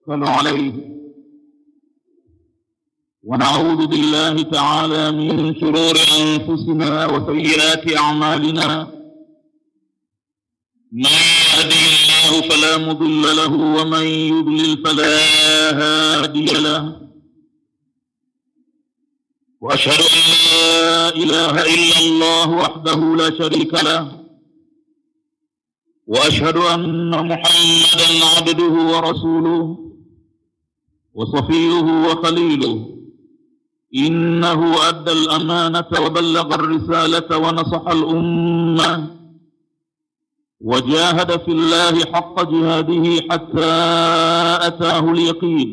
صلوا عليه. ونعوذ بالله تعالى من شرور أنفسنا وسيئات أعمالنا. من يهده الله فلا مضل له ومن يضلل فلا هادي له. وأشهد أن لا إله إلا الله وحده لا شريك له. وأشهد أن محمدا عبده ورسوله وصفيه وخليله. إنه أدى الأمانة وبلغ الرسالة ونصح الأمة وجاهد في الله حق جهاده حتى أتاه اليقين.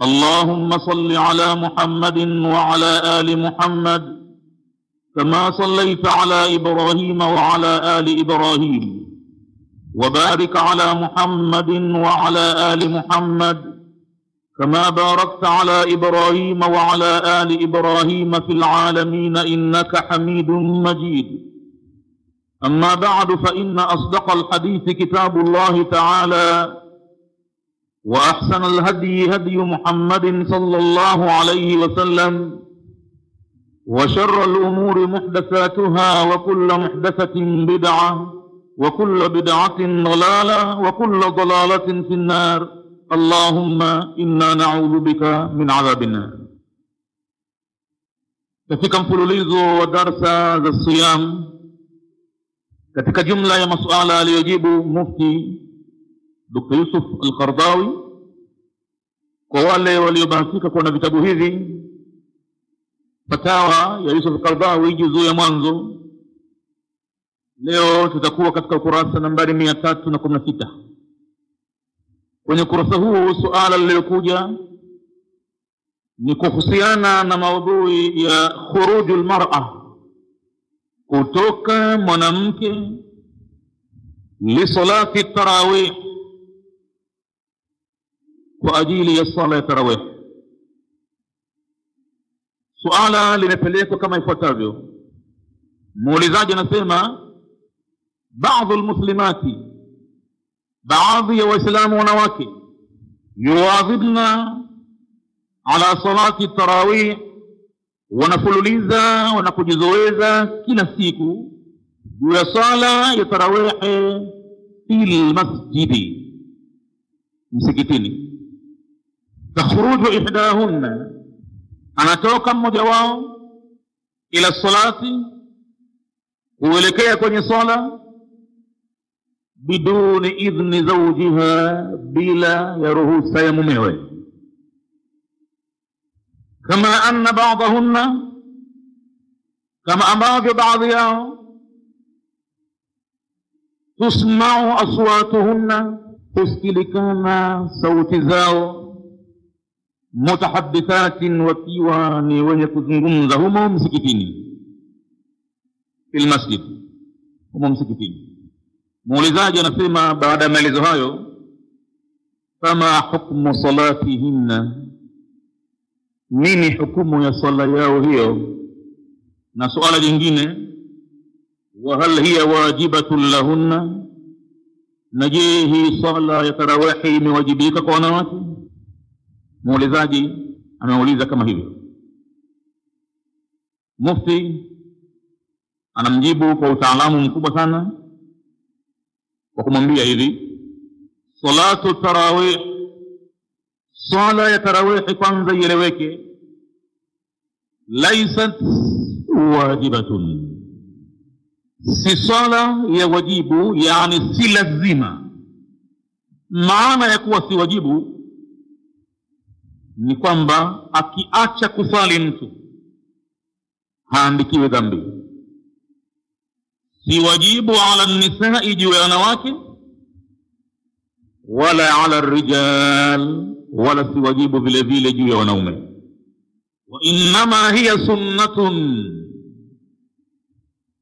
اللهم صل على محمد وعلى آل محمد كما صليت على إبراهيم وعلى آل إبراهيم، وبارك على محمد وعلى آل محمد كما باركت على إبراهيم وعلى آل إبراهيم في العالمين إنك حميد مجيد. أما بعد، فإن أصدق الحديث كتاب الله تعالى، وأحسن الهدي هدي محمد صلى الله عليه وسلم، وشر الأمور محدثاتها، وكل محدثة بدعة، وكل بدعة ضلالة، وكل ضلالة في النار. اللهم إنا نعوذ بك من عذاب النار. Katika mfululizo wa darsa za siyam, katika jumla ya masuala aliyojibu Mufti Dr. Yusuf Al-Qaradawi kwa wale waliobahatika kuona vitabu hivi, fatawa ya Yusuf Al-Qaradawi juzu ya mwanzo, leo tutakuwa katika ukurasa nambari 316. Kwenye ukurasa huu suala lililokuja ni kuhusiana na maudhui ya khurujul mar'a, kutoka mwanamke li salati tarawih, kwa ajili ya sala ya tarawih. Suala limepelekwa kama ifuatavyo. Muulizaji anasema, baadhi almuslimati, baadhi ya waislamu wanawake, yuwadhibna ala salati tarawih, wanafululiza, wanakujizoeza kila siku juu ya sala ya tarawih fil masjidi, msikitini. Takhruju ihdahunna, anatoka mmoja wao ila salati, kuelekea kwenye sala, biduni idhni zawjiha, bila ya ruhusa ya mumewe. Kama anna ba'dahunna, kama ambavyo baadhi yao, tusma'u aswatuhunna, tusikilikana sauti zao, mutahaddithatin, wakiwa ni wenye kuzungumza humo msikitini, fil masjid, humo msikitini. Muulizaji anasema baada ya maelezo hayo, kama hukmu salatihinna, nini hukumu ya sala yao hiyo? Na suala jingine, wa hal hiya wajibatun lahunna, na je hii sala ya tarawih imewajibika kwa wanawake? Muulizaji ameuliza kama hivyo. Mufti anamjibu kwa utaalamu mkubwa sana kwa kumwambia hivi, salatu tarawih, sala ya tarawih kwanza ieleweke, laysat wajibatun, si sala ya wajibu, yani si lazima. Maana ya kuwa si wajibu ni kwamba akiacha kusali mtu haandikiwe dhambi. Si wajibu ala nisaa, juu ya wanawake, wala ala rijal, wala si wajibu vile vile juu ya wanaume. Wa innama hiya sunnatun,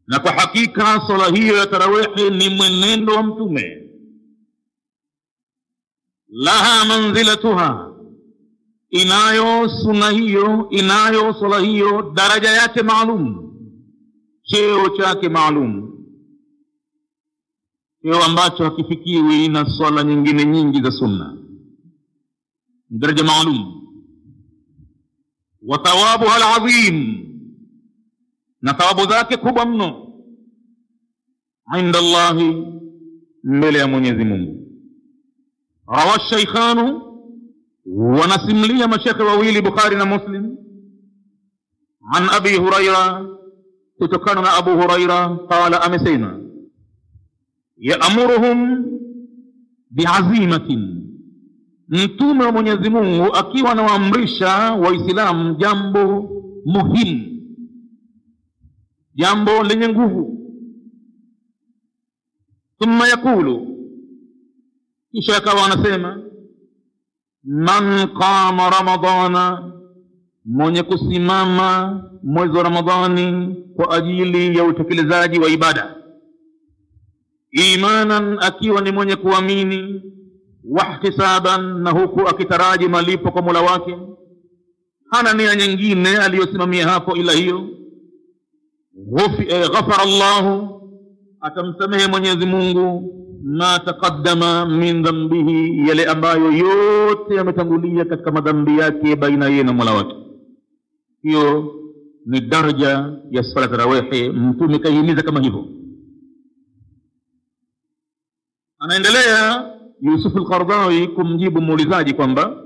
na kwa hakika sala hiyo ya tarawih ni mwenendo wa Mtume. Laha manzilatuha, inayo sunna hiyo, inayo sala hiyo daraja yake maalum, cheo chake maalum, cheo ambacho hakifikiwi na swala nyingine nyingi za sunna. daraja maalum. Wa thawabuha alazim, na thawabu zake kubwa mno, inda Allahi, mbele ya Mwenyezi Mungu. Rawa shaykhanu, wanasimulia mashekhe wawili Bukhari na Muslim, an Abi Huraira, kutokana na Abu Huraira, qala, amesema, ya'muruhum bi'azimatin, mtume wa Mwenyezi Mungu akiwa anawaamrisha Waislamu jambo muhimu, jambo lenye nguvu. Thumma yakulu, kisha akawa anasema, man qama ramadana, mwenye kusimama mwezi wa Ramadhani kwa ajili ya utekelezaji wa ibada, imanan, akiwa ni mwenye kuamini, wahtisaban, na huku akitaraji malipo kwa Mola wake, hana nia nyingine aliyosimamia hapo ila hiyo, ghafara Allahu, atamsamehe Mwenyezi Mungu ma taqaddama min dhanbihi, yale ambayo yote yametangulia katika madhambi yake baina yeye na Mola wake. Hiyo ni daraja ya sala tarawih, mtume kaihimiza kama hivyo. Anaendelea Yusuf al-Qaradawi kumjibu muulizaji kwamba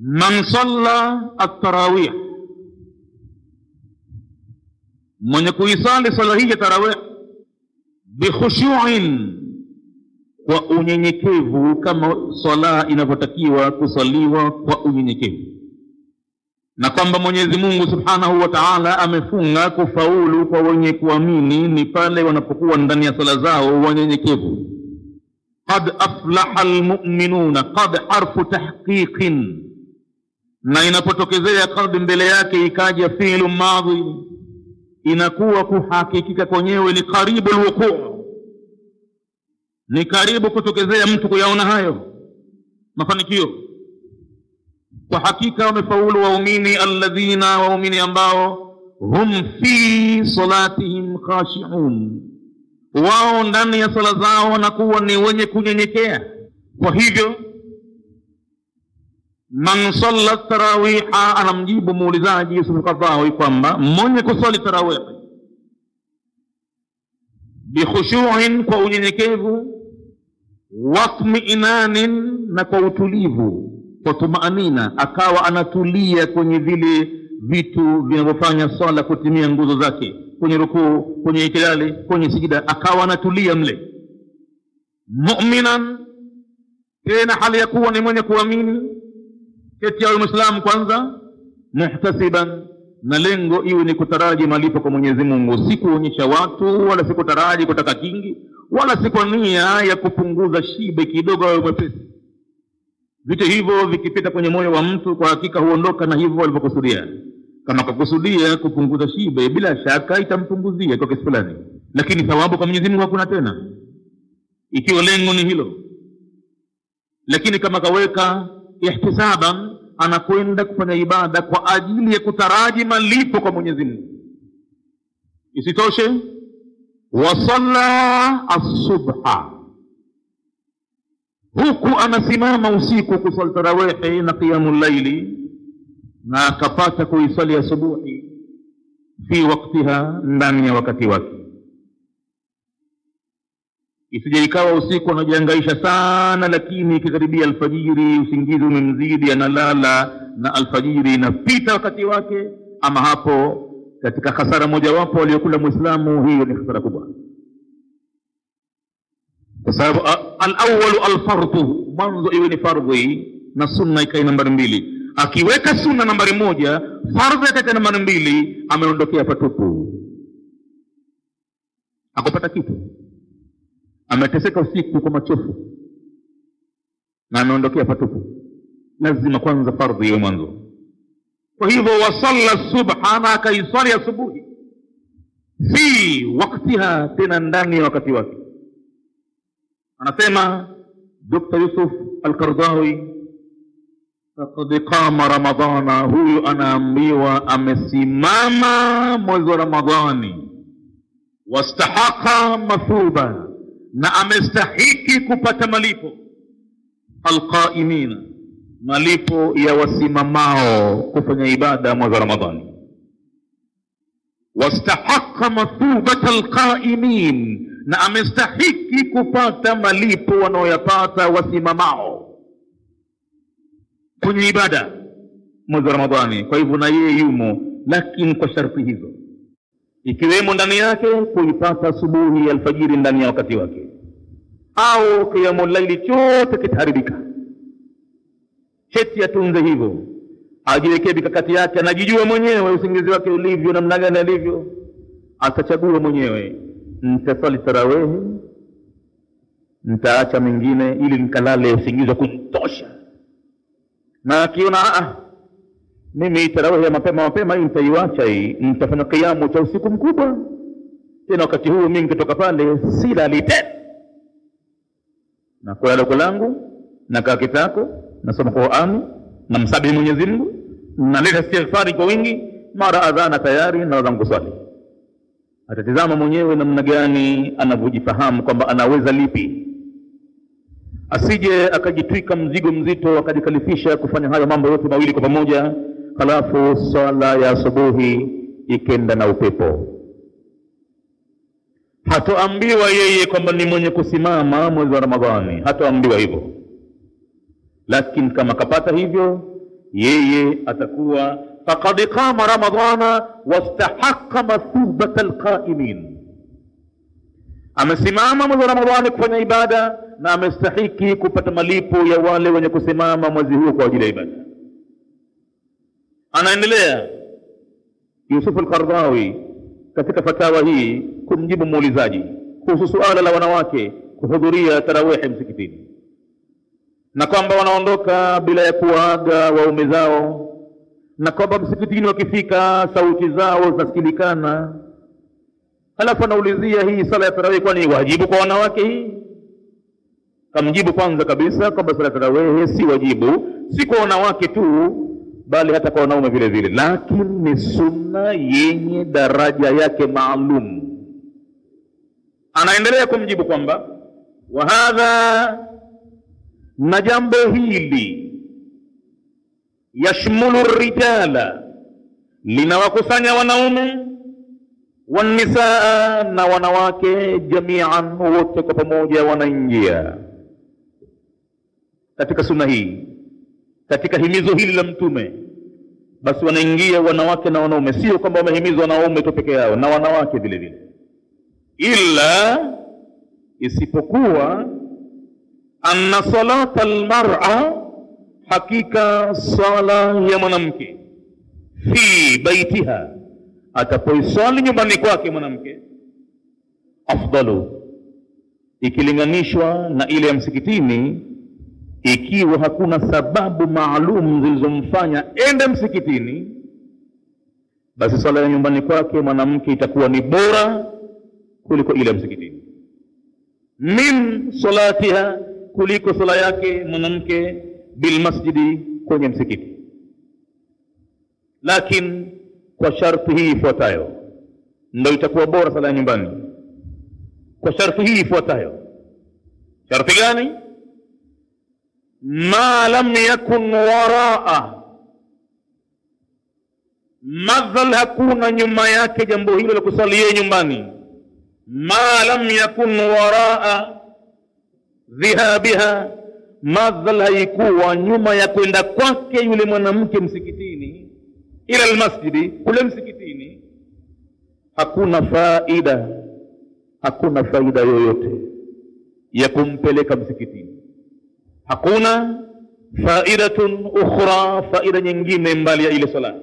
man salla at-tarawih, mwenye kuisali sala hii ya tarawih bi khushu'in, kwa unyenyekevu, kama sala inavyotakiwa kusaliwa kwa unyenyekevu, na kwamba Mwenyezi Mungu Subhanahu wa Ta'ala amefunga kufaulu kwa wenye kuamini ni pale wanapokuwa ndani ya sala zao wanyenyekevu. Qad aflaha almu'minuna, qad harfu tahqiqin, na inapotokezea qad mbele yake ikaja fi'lu madhi, inakuwa kuhakikika kwenyewe ni karibu alwuqu', ni karibu kutokezea mtu kuyaona hayo mafanikio. Kwa hakika wamefaulu waumini, alladhina, waumini ambao hum fi salatihim khashi'un, wao ndani ya sala zao wanakuwa ni wenye kunyenyekea. Kwa hivyo man salla tarawih, anamjibu muulizaji Yusuf al-Qaradawi kwamba mwenye kusali tarawih bi khushu'in, kwa unyenyekevu, watmi'inanin, na kwa utulivu, kwa tumaanina, akawa anatulia kwenye vile vitu vinavyofanya swala kutimia nguzo zake, kwenye rukuu, kwenye itilali, kwenye sijida, akawa anatulia mle. Mu'minan, tena hali ya kuwa ni mwenye kuamini, keti ya Muislamu kwanza. Muhtasiban, na lengo iwe ni kutaraji malipo kwa Mwenyezi Mungu, si kuonyesha watu, wala si kutaraji kutaka kingi, wala si kwa nia ya kupunguza shibe kidogo au mwepesi. Vitu hivyo vikipita kwenye moyo wa mtu, kwa hakika huondoka na hivyo walivyokusudia. Kama kukusudia kupunguza shibe, bila shaka itampunguzia kwa kiasi fulani, lakini thawabu kwa Mwenyezi Mungu hakuna tena, ikiwa lengo ni hilo. Lakini kama kaweka ihtisaban, anakwenda kufanya ibada kwa ajili ya kutaraji malipo kwa Mwenyezi Mungu. Isitoshe, wasalla as-subha, huku anasimama usiku kusali tarawih na qiyamul layli, na akapata kuisali asubuhi fi waktiha, ndani ya wakati wake. Isije ikawa usiku anajihangaisha sana, lakini ikikaribia alfajiri usingizi umemzidi, analala na alfajiri inapita wakati wake. Ama hapo katika hasara moja wapo waliokula Muislamu, hiyo ni hasara kubwa. Kwa sababu al-awwalu al-fardhu, mwanzo iwe ni fardhi na sunna ikae nambari 2. Akiweka sunna nambari 1, fardhi ikae nambari 2, ameondokea patupu, akupata kitu. Ameteseka usiku kwa machofu na ameondokea patupu. Lazima kwanza fardhi iwe mwanzo. Kwa hivyo wasalla subha, na akaisali asubuhi fi waktiha, tena ndani ya wakati wake. Anasema Dr. Yusuf al-Qaradawi, faqad qama ramadhana, huyu anaambiwa amesimama mwezi wa Ramadhani, wastahaqa mathuba, na amestahiki kupata malipo. alqaimina, malipo ya wasimamao kufanya ibada mwezi wa Ramadhani. Wastahaqqa mathubata alqaimin, na amestahiki kupata malipo wanaoyapata wasimamao kwenye ibada mwezi wa Ramadhani. Kwa hivyo na yeye yumo, lakini kwa sharti hizo, ikiwemo ndani yake kuipata asubuhi alfajiri ndani ya wakati wake, au qiyamul laili chote kitaharibika. Cheti atunze hivyo, ajiwekee mikakati yake, anajijua mwenyewe usingizi wake ulivyo, namna gani alivyo, atachagua mwenyewe, nitasali tarawehi, nitaacha mengine ili nikalale usingizi wa kutosha. Na akiona mimi tarawehi ya mapema hii nitaiacha, hii nitafanya kiamu cha usiku mkubwa, tena wakati huo mimi nikitoka pale silali tena, na kwa lako langu na kaa kitako, nasoma Qur'ani, na msabihi Mwenyezi Mungu, na leta istighfari kwa wingi, mara adhana tayari na wazangu kusali. Atatizama mwenyewe namna gani anavyojifahamu kwamba anaweza lipi, asije akajitwika mzigo mzito akajikalifisha kufanya hayo mambo yote mawili kwa pamoja, halafu swala ya asubuhi ikenda na upepo. Hatoambiwa yeye kwamba ni mwenye kusimama mwezi wa Ramadhani, hatoambiwa hivyo, lakini kama kapata hivyo, yeye atakuwa faqad qama Ramadhana wastahaqqa mathubata alqaimin, amesimama mwezi wa Ramadhani kufanya ibada na amestahiki kupata malipo ya wale wenye kusimama mwezi huo kwa ajili ya ibada. Anaendelea Yusuf al-Qaradawi katika fatawa hii kumjibu muulizaji kuhusu suala la wanawake kuhudhuria tarawih msikitini, na kwamba wanaondoka bila ya kuaga waume zao, na kwamba msikitini wakifika sauti zao zinasikilikana. Halafu anaulizia hii sala ya tarawih kwani wajibu kwa wanawake hii? Kamjibu kwanza kabisa kwamba sala ya tarawih si wajibu, si kwa wanawake tu, bali hata kwa wanaume vile vile, lakini ni sunna yenye daraja yake maalum. Anaendelea kumjibu kwamba wa hadha, na jambo hili, yashmulu rijala, linawakusanya wanaume, wanisaa, na wanawake, jamian, wote kwa pamoja wanaingia katika sunna hii, katika himizo hili la Mtume. Basi wanaingia wanawake na wanaume, sio kwamba wamehimizwa wanaume tu peke yao, na wanawake vile vile, ila isipokuwa anna salata almar'a, hakika sala ya mwanamke, fi baitiha, atapoisali nyumbani kwake mwanamke, afdalu, ikilinganishwa na ile ya msikitini, ikiwa hakuna sababu maalum zilizomfanya ende msikitini, basi sala ya nyumbani kwake mwanamke itakuwa ni bora kuliko ile ya msikitini, min salatiha, kuliko sala yake mwanamke bil masjidi, kwenye msikiti. Lakini kwa sharti hii ifuatayo, ndio itakuwa bora sala ya nyumbani, kwa sharti hii ifuatayo. Sharti gani? ma lam yakun waraa, madhal hakuna nyuma yake jambo hilo la kusalia nyumbani, ma lam yakun waraa dhihabiha, madhal haikuwa nyuma ya kwenda kwake yule mwanamke msikitini, ila almasjidi, kule msikitini, hakuna faida yoyote ya kumpeleka msikitini. Hakuna faidatun ukhra, faida nyingine mbali ya ile sala,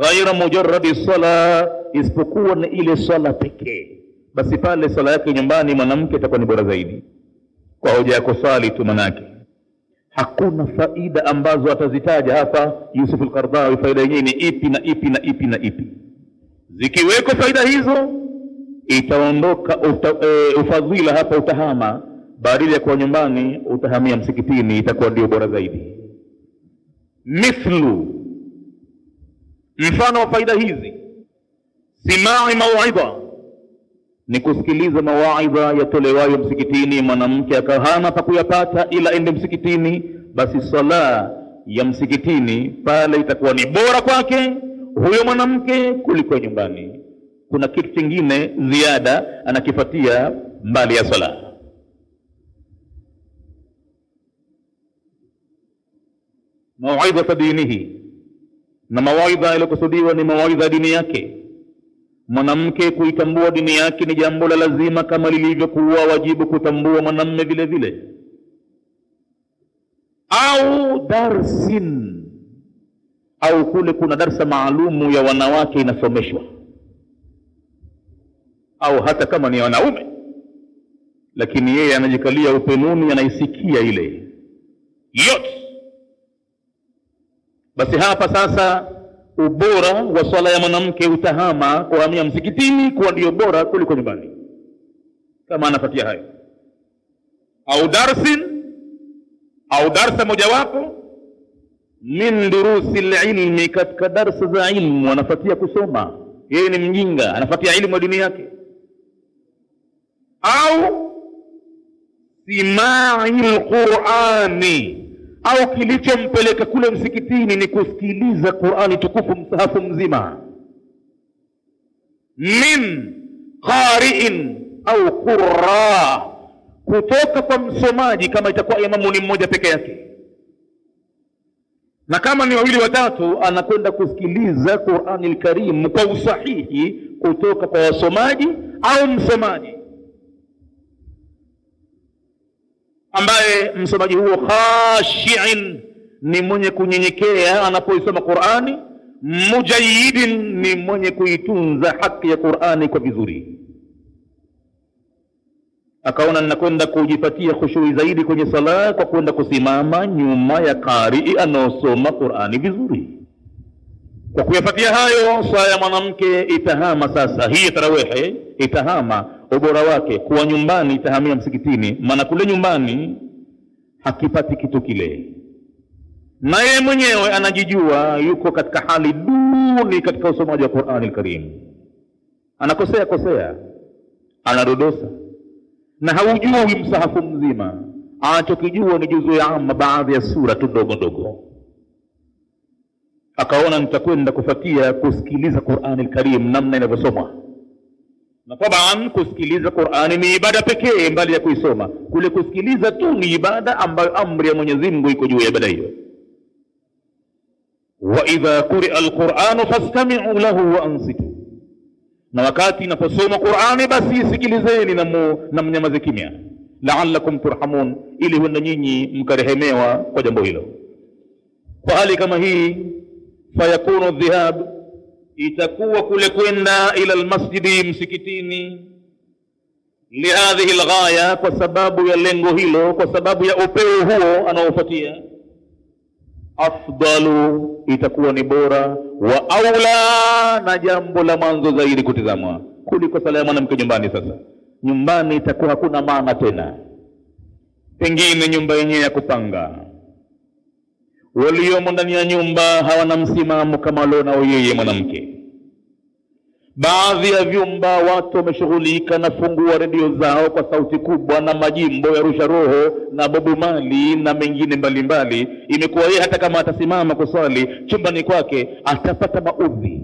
ghaira mujarradi sala, isipokuwa na ile sala pekee. Basi pale sala yake nyumbani mwanamke itakuwa ni bora zaidi, kwa hoja ya kusali tu. Manake hakuna faida ambazo atazitaja hapa Yusuf al-Qaradawi, faida yenyewe ni ipi na ipi na ipi na ipi. Zikiweko faida hizo, itaondoka ufadhila hapa, utahama, badala ya kwa nyumbani utahamia msikitini, itakuwa ndio bora zaidi. Mithlu, mfano wa faida hizi, simai mauidha, ni kusikiliza mawaidha yatolewayo msikitini. Mwanamke akahana pa kuyapata ila ende msikitini, basi sala ya msikitini pale itakuwa ni bora kwake huyo mwanamke kuliko nyumbani. Kuna kitu kingine ziada anakifuatia mbali ya sala. Mawaidha dinihi, na mawaidha yaliyokusudiwa ni mawaidha dini yake. Mwanamke kuitambua dini yake ni jambo la lazima kama lilivyokuwa wajibu kutambua mwanamume vile vile. Au darsin, au kule kuna darsa maalumu ya wanawake inasomeshwa, au hata kama ni wanaume lakini yeye anajikalia upenuni, anaisikia ile yote. Basi hapa sasa ubora wa swala ya mwanamke utahama kuhamia msikitini kuwa ndio bora kuliko nyumbani, kama anafuatia hayo. Au darsin, au darsa mojawapo min durusil ilmi, katika darsa za ilmu anafuatia kusoma. Yeye ni mjinga, anafuatia ilmu ya dini yake. Au sima'il Qur'ani, au kilichompeleka kule msikitini ni kusikiliza Qur'ani tukufu msahafu mzima. Min qari'in au qurra, kutoka kwa msomaji kama itakuwa imamu ni mmoja peke yake, na kama ni wawili watatu anakwenda kusikiliza Qur'ani al-Karim kwa usahihi kutoka kwa wasomaji au msomaji ambaye msomaji huo khashi'in, ni mwenye kunyenyekea anapoisoma Qur'ani, mujayidin, ni mwenye kuitunza haki ya Qur'ani kwa vizuri. Akaona ninakwenda kujipatia khushui zaidi kwenye sala kwa kwenda kusimama nyuma ya qari anaosoma Qur'ani vizuri. Kwa kuyapatia hayo, swala ya mwanamke itahama sasa, hii tarawih itahama ubora wake kuwa nyumbani, itahamia msikitini. Maana kule nyumbani hakipati kitu kile, na yeye mwenyewe anajijua yuko katika hali duni katika usomaji wa Qur'ani al-Karim. Anakosea, anadodosa, na haujui msahafu mzima. Anachokijua ni juzu ya amma, baadhi ya sura tu ndogo ndogo. Akaona nitakwenda kufuatia kusikiliza Qur'ani al-Karim namna inavyosomwa. Na taban kusikiliza Qur'ani ni ibada pekee mbali ya kuisoma. Kule kusikiliza tu ni ibada ambayo amri ya Mwenyezi Mungu iko juu ya ibada hiyo. Wa idha quri'a al-Qur'anu fastami'u lahu wa ansitu, na wakati inaposoma Qur'ani basi sikilizeni na mnyamaze kimya, la'allakum turhamun, ili huenda nyinyi mkarehemewa kwa jambo hilo. Kwa hali kama hii, fayakunu dhihab, itakuwa kule kwenda ila almasjidi, msikitini, lihadhihi alghaya, kwa sababu ya lengo hilo, kwa sababu ya upeo huo anaofuatia, afdalu, itakuwa ni bora, wa aula, na jambo la mwanzo zaidi kutizamwa kuliko sala ya mwanamke nyumbani. Sasa nyumbani itakuwa hakuna maana tena, pengine nyumba yenyewe ya kupanga, waliomo ndani ya nyumba hawana msimamo kama alionao yeye mwanamke. Baadhi ya vyumba watu wameshughulika na fungua redio zao kwa sauti kubwa na majimbo ya rusha roho na Bobu Mali na mengine mbalimbali. Imekuwa yeye hata kama atasimama kuswali chumbani kwake atapata maudhi,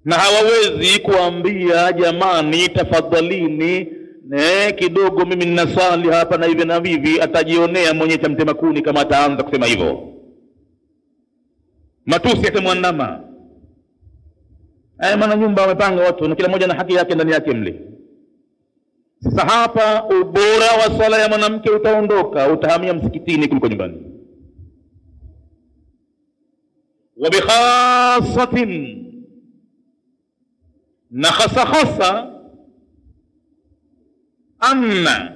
na hawawezi kuambia jamani tafadhalini kidogo mimi ninaswali hapa na hivi na hivi. Atajionea mwenye cha mtema kuni kama ataanza kusema hivyo, matusi yatamwandama. Maana nyumba wamepanga watu na kila mmoja na haki yake ndani yake mle. Sasa hapa ubora wa swala ya mwanamke utaondoka, utahamia msikitini kuliko nyumbani. Wa bikhasatin, na khasa anna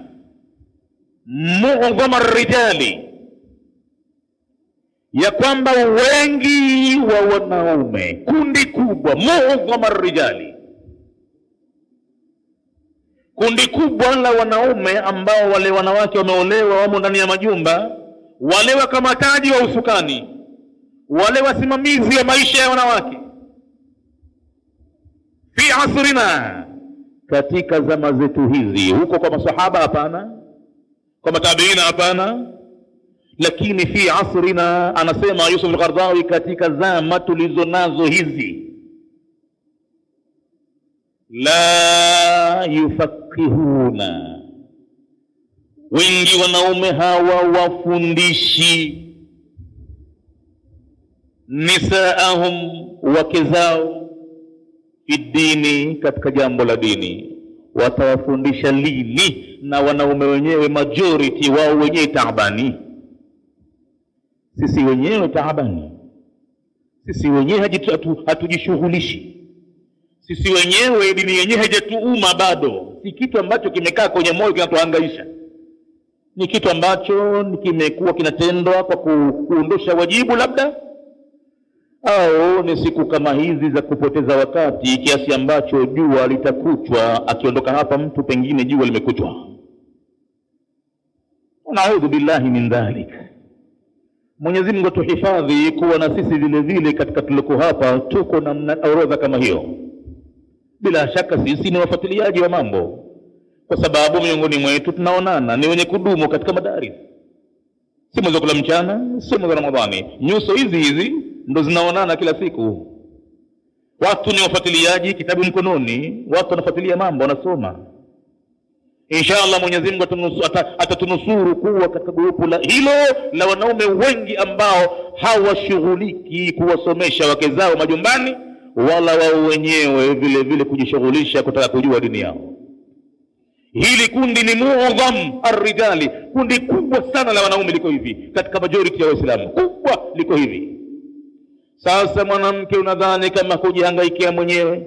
mu'dhama ar-rijali, ya kwamba wengi wa wanaume, kundi kubwa, mu'dhama ar-rijali, kundi kubwa la wanaume ambao wale wanawake wameolewa wamo ndani ya majumba, wale wakamataji wa usukani, wale wasimamizi wa maisha ya wanawake, fi asrina, katika zama zetu hizi. Huko kwa masahaba hapana, kwa matabiina hapana, lakini fi asrina, anasema Yusuf al-Qaradawi, katika zama tulizo nazo hizi, la yufaqihuna, wengi wanaume hawa wafundishi nisaahum, wake zao, fi dini, katika jambo la dini. Watawafundisha lini? Na wanaume wenyewe majority wao wenyewe taabani. Sisi wenyewe taabani, sisi wenyewe hatujishughulishi, sisi wenyewe dini yenyewe haijatuuma bado. Si kitu ambacho kimekaa kwenye moyo kinatuhangaisha, ni kitu ambacho kimekuwa kinatendwa kwa kuondosha wajibu labda, au ni siku kama hizi za kupoteza wakati, kiasi ambacho jua litakuchwa, akiondoka hapa mtu pengine jua limekuchwa. Naudhu billahi min dhalik. Mwenyezi Mungu tuhifadhi kuwa na sisi vile vile katika tuliko hapa tuko na orodha kama hiyo. Bila shaka sisi ni wafuatiliaji wa mambo, kwa sababu miongoni mwetu tunaonana ni wenye kudumu katika madaris. Si mwezi kula mchana, si mwezi Ramadhani, nyuso hizi ndo zinaonana kila siku. Watu ni wafuatiliaji, kitabu mkononi, watu wanafuatilia mambo, wanasoma. Inshallah Mwenyezi Mungu atatunusuru kuwa katika grupu hilo la wanaume wengi ambao hawashughuliki kuwasomesha wake zao majumbani, wala wao wenyewe vile vile kujishughulisha kutaka kujua dini yao. Hili kundi ni muadham ar-rijali, kundi kubwa sana la wanaume liko hivi katika majority ya Waislamu, kubwa liko hivi. Sasa mwanamke unadhani kama kujihangaikia mwenyewe,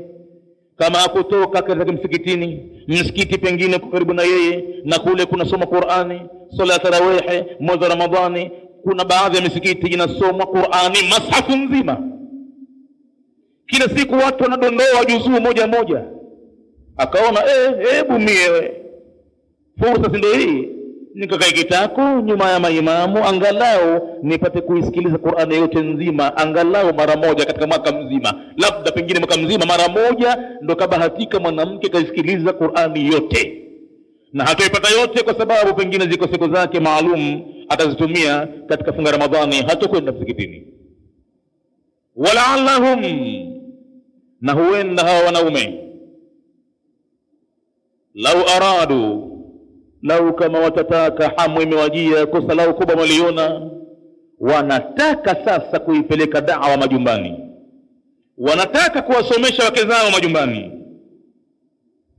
kama kutoka katika msikitini, msikiti pengine karibu na yeye, na kule kuna soma Qur'ani, sala tarawih, mwezi Ramadhani, kuna baadhi ya misikiti inasomwa Qur'ani mashafu nzima, kila siku watu wanadondoa juzuu moja moja. Akaona hebu mie fursa si ndio hii, nikakae kitako nyuma ya maimamu, angalau nipate kuisikiliza Qur'ani yote nzima, angalau mara moja katika mwaka mzima. Labda pengine mwaka mzima mara moja ndo kabahatika mwanamke kaisikiliza Qur'ani yote, na hataipata yote kwa sababu pengine ziko siku zake maalum atazitumia katika funga Ramadhani, hatakwenda msikitini. Wala'allahum, na huenda hawa wanaume, lau aradu, lau kama watataka, hamu imewajia, kosa lau kubwa waliona, wanataka sasa kuipeleka da'wa majumbani, wanataka kuwasomesha wake zao majumbani.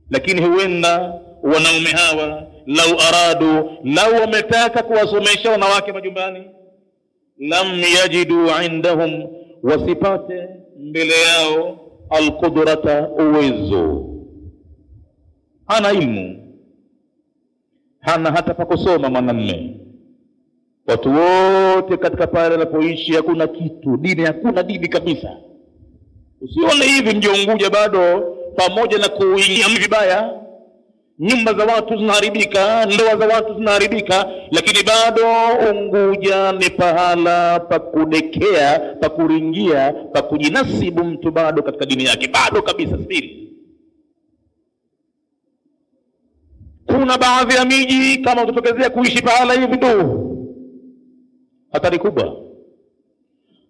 Lakini huenda wanaume hawa lau aradu, lau wametaka kuwasomesha wanawake majumbani, lam yajidu indahum, wasipate mbele yao alqudrata, uwezo. Hana ilmu, hana hata pa kusoma mwanamume. Watu wote katika pale anapoishi hakuna kitu, dini hakuna dini kabisa. Usione hivi ndio Unguja bado, pamoja na kuingia vibaya, nyumba za watu zinaharibika, ndoa za watu zinaharibika, lakini bado Unguja ni pahala pa kudekea, pa kuringia, pa kujinasibu mtu bado katika dini yake, bado kabisa siri. Kuna baadhi ya miji kama utatokezea kuishi pahala hivi tu, hatari kubwa.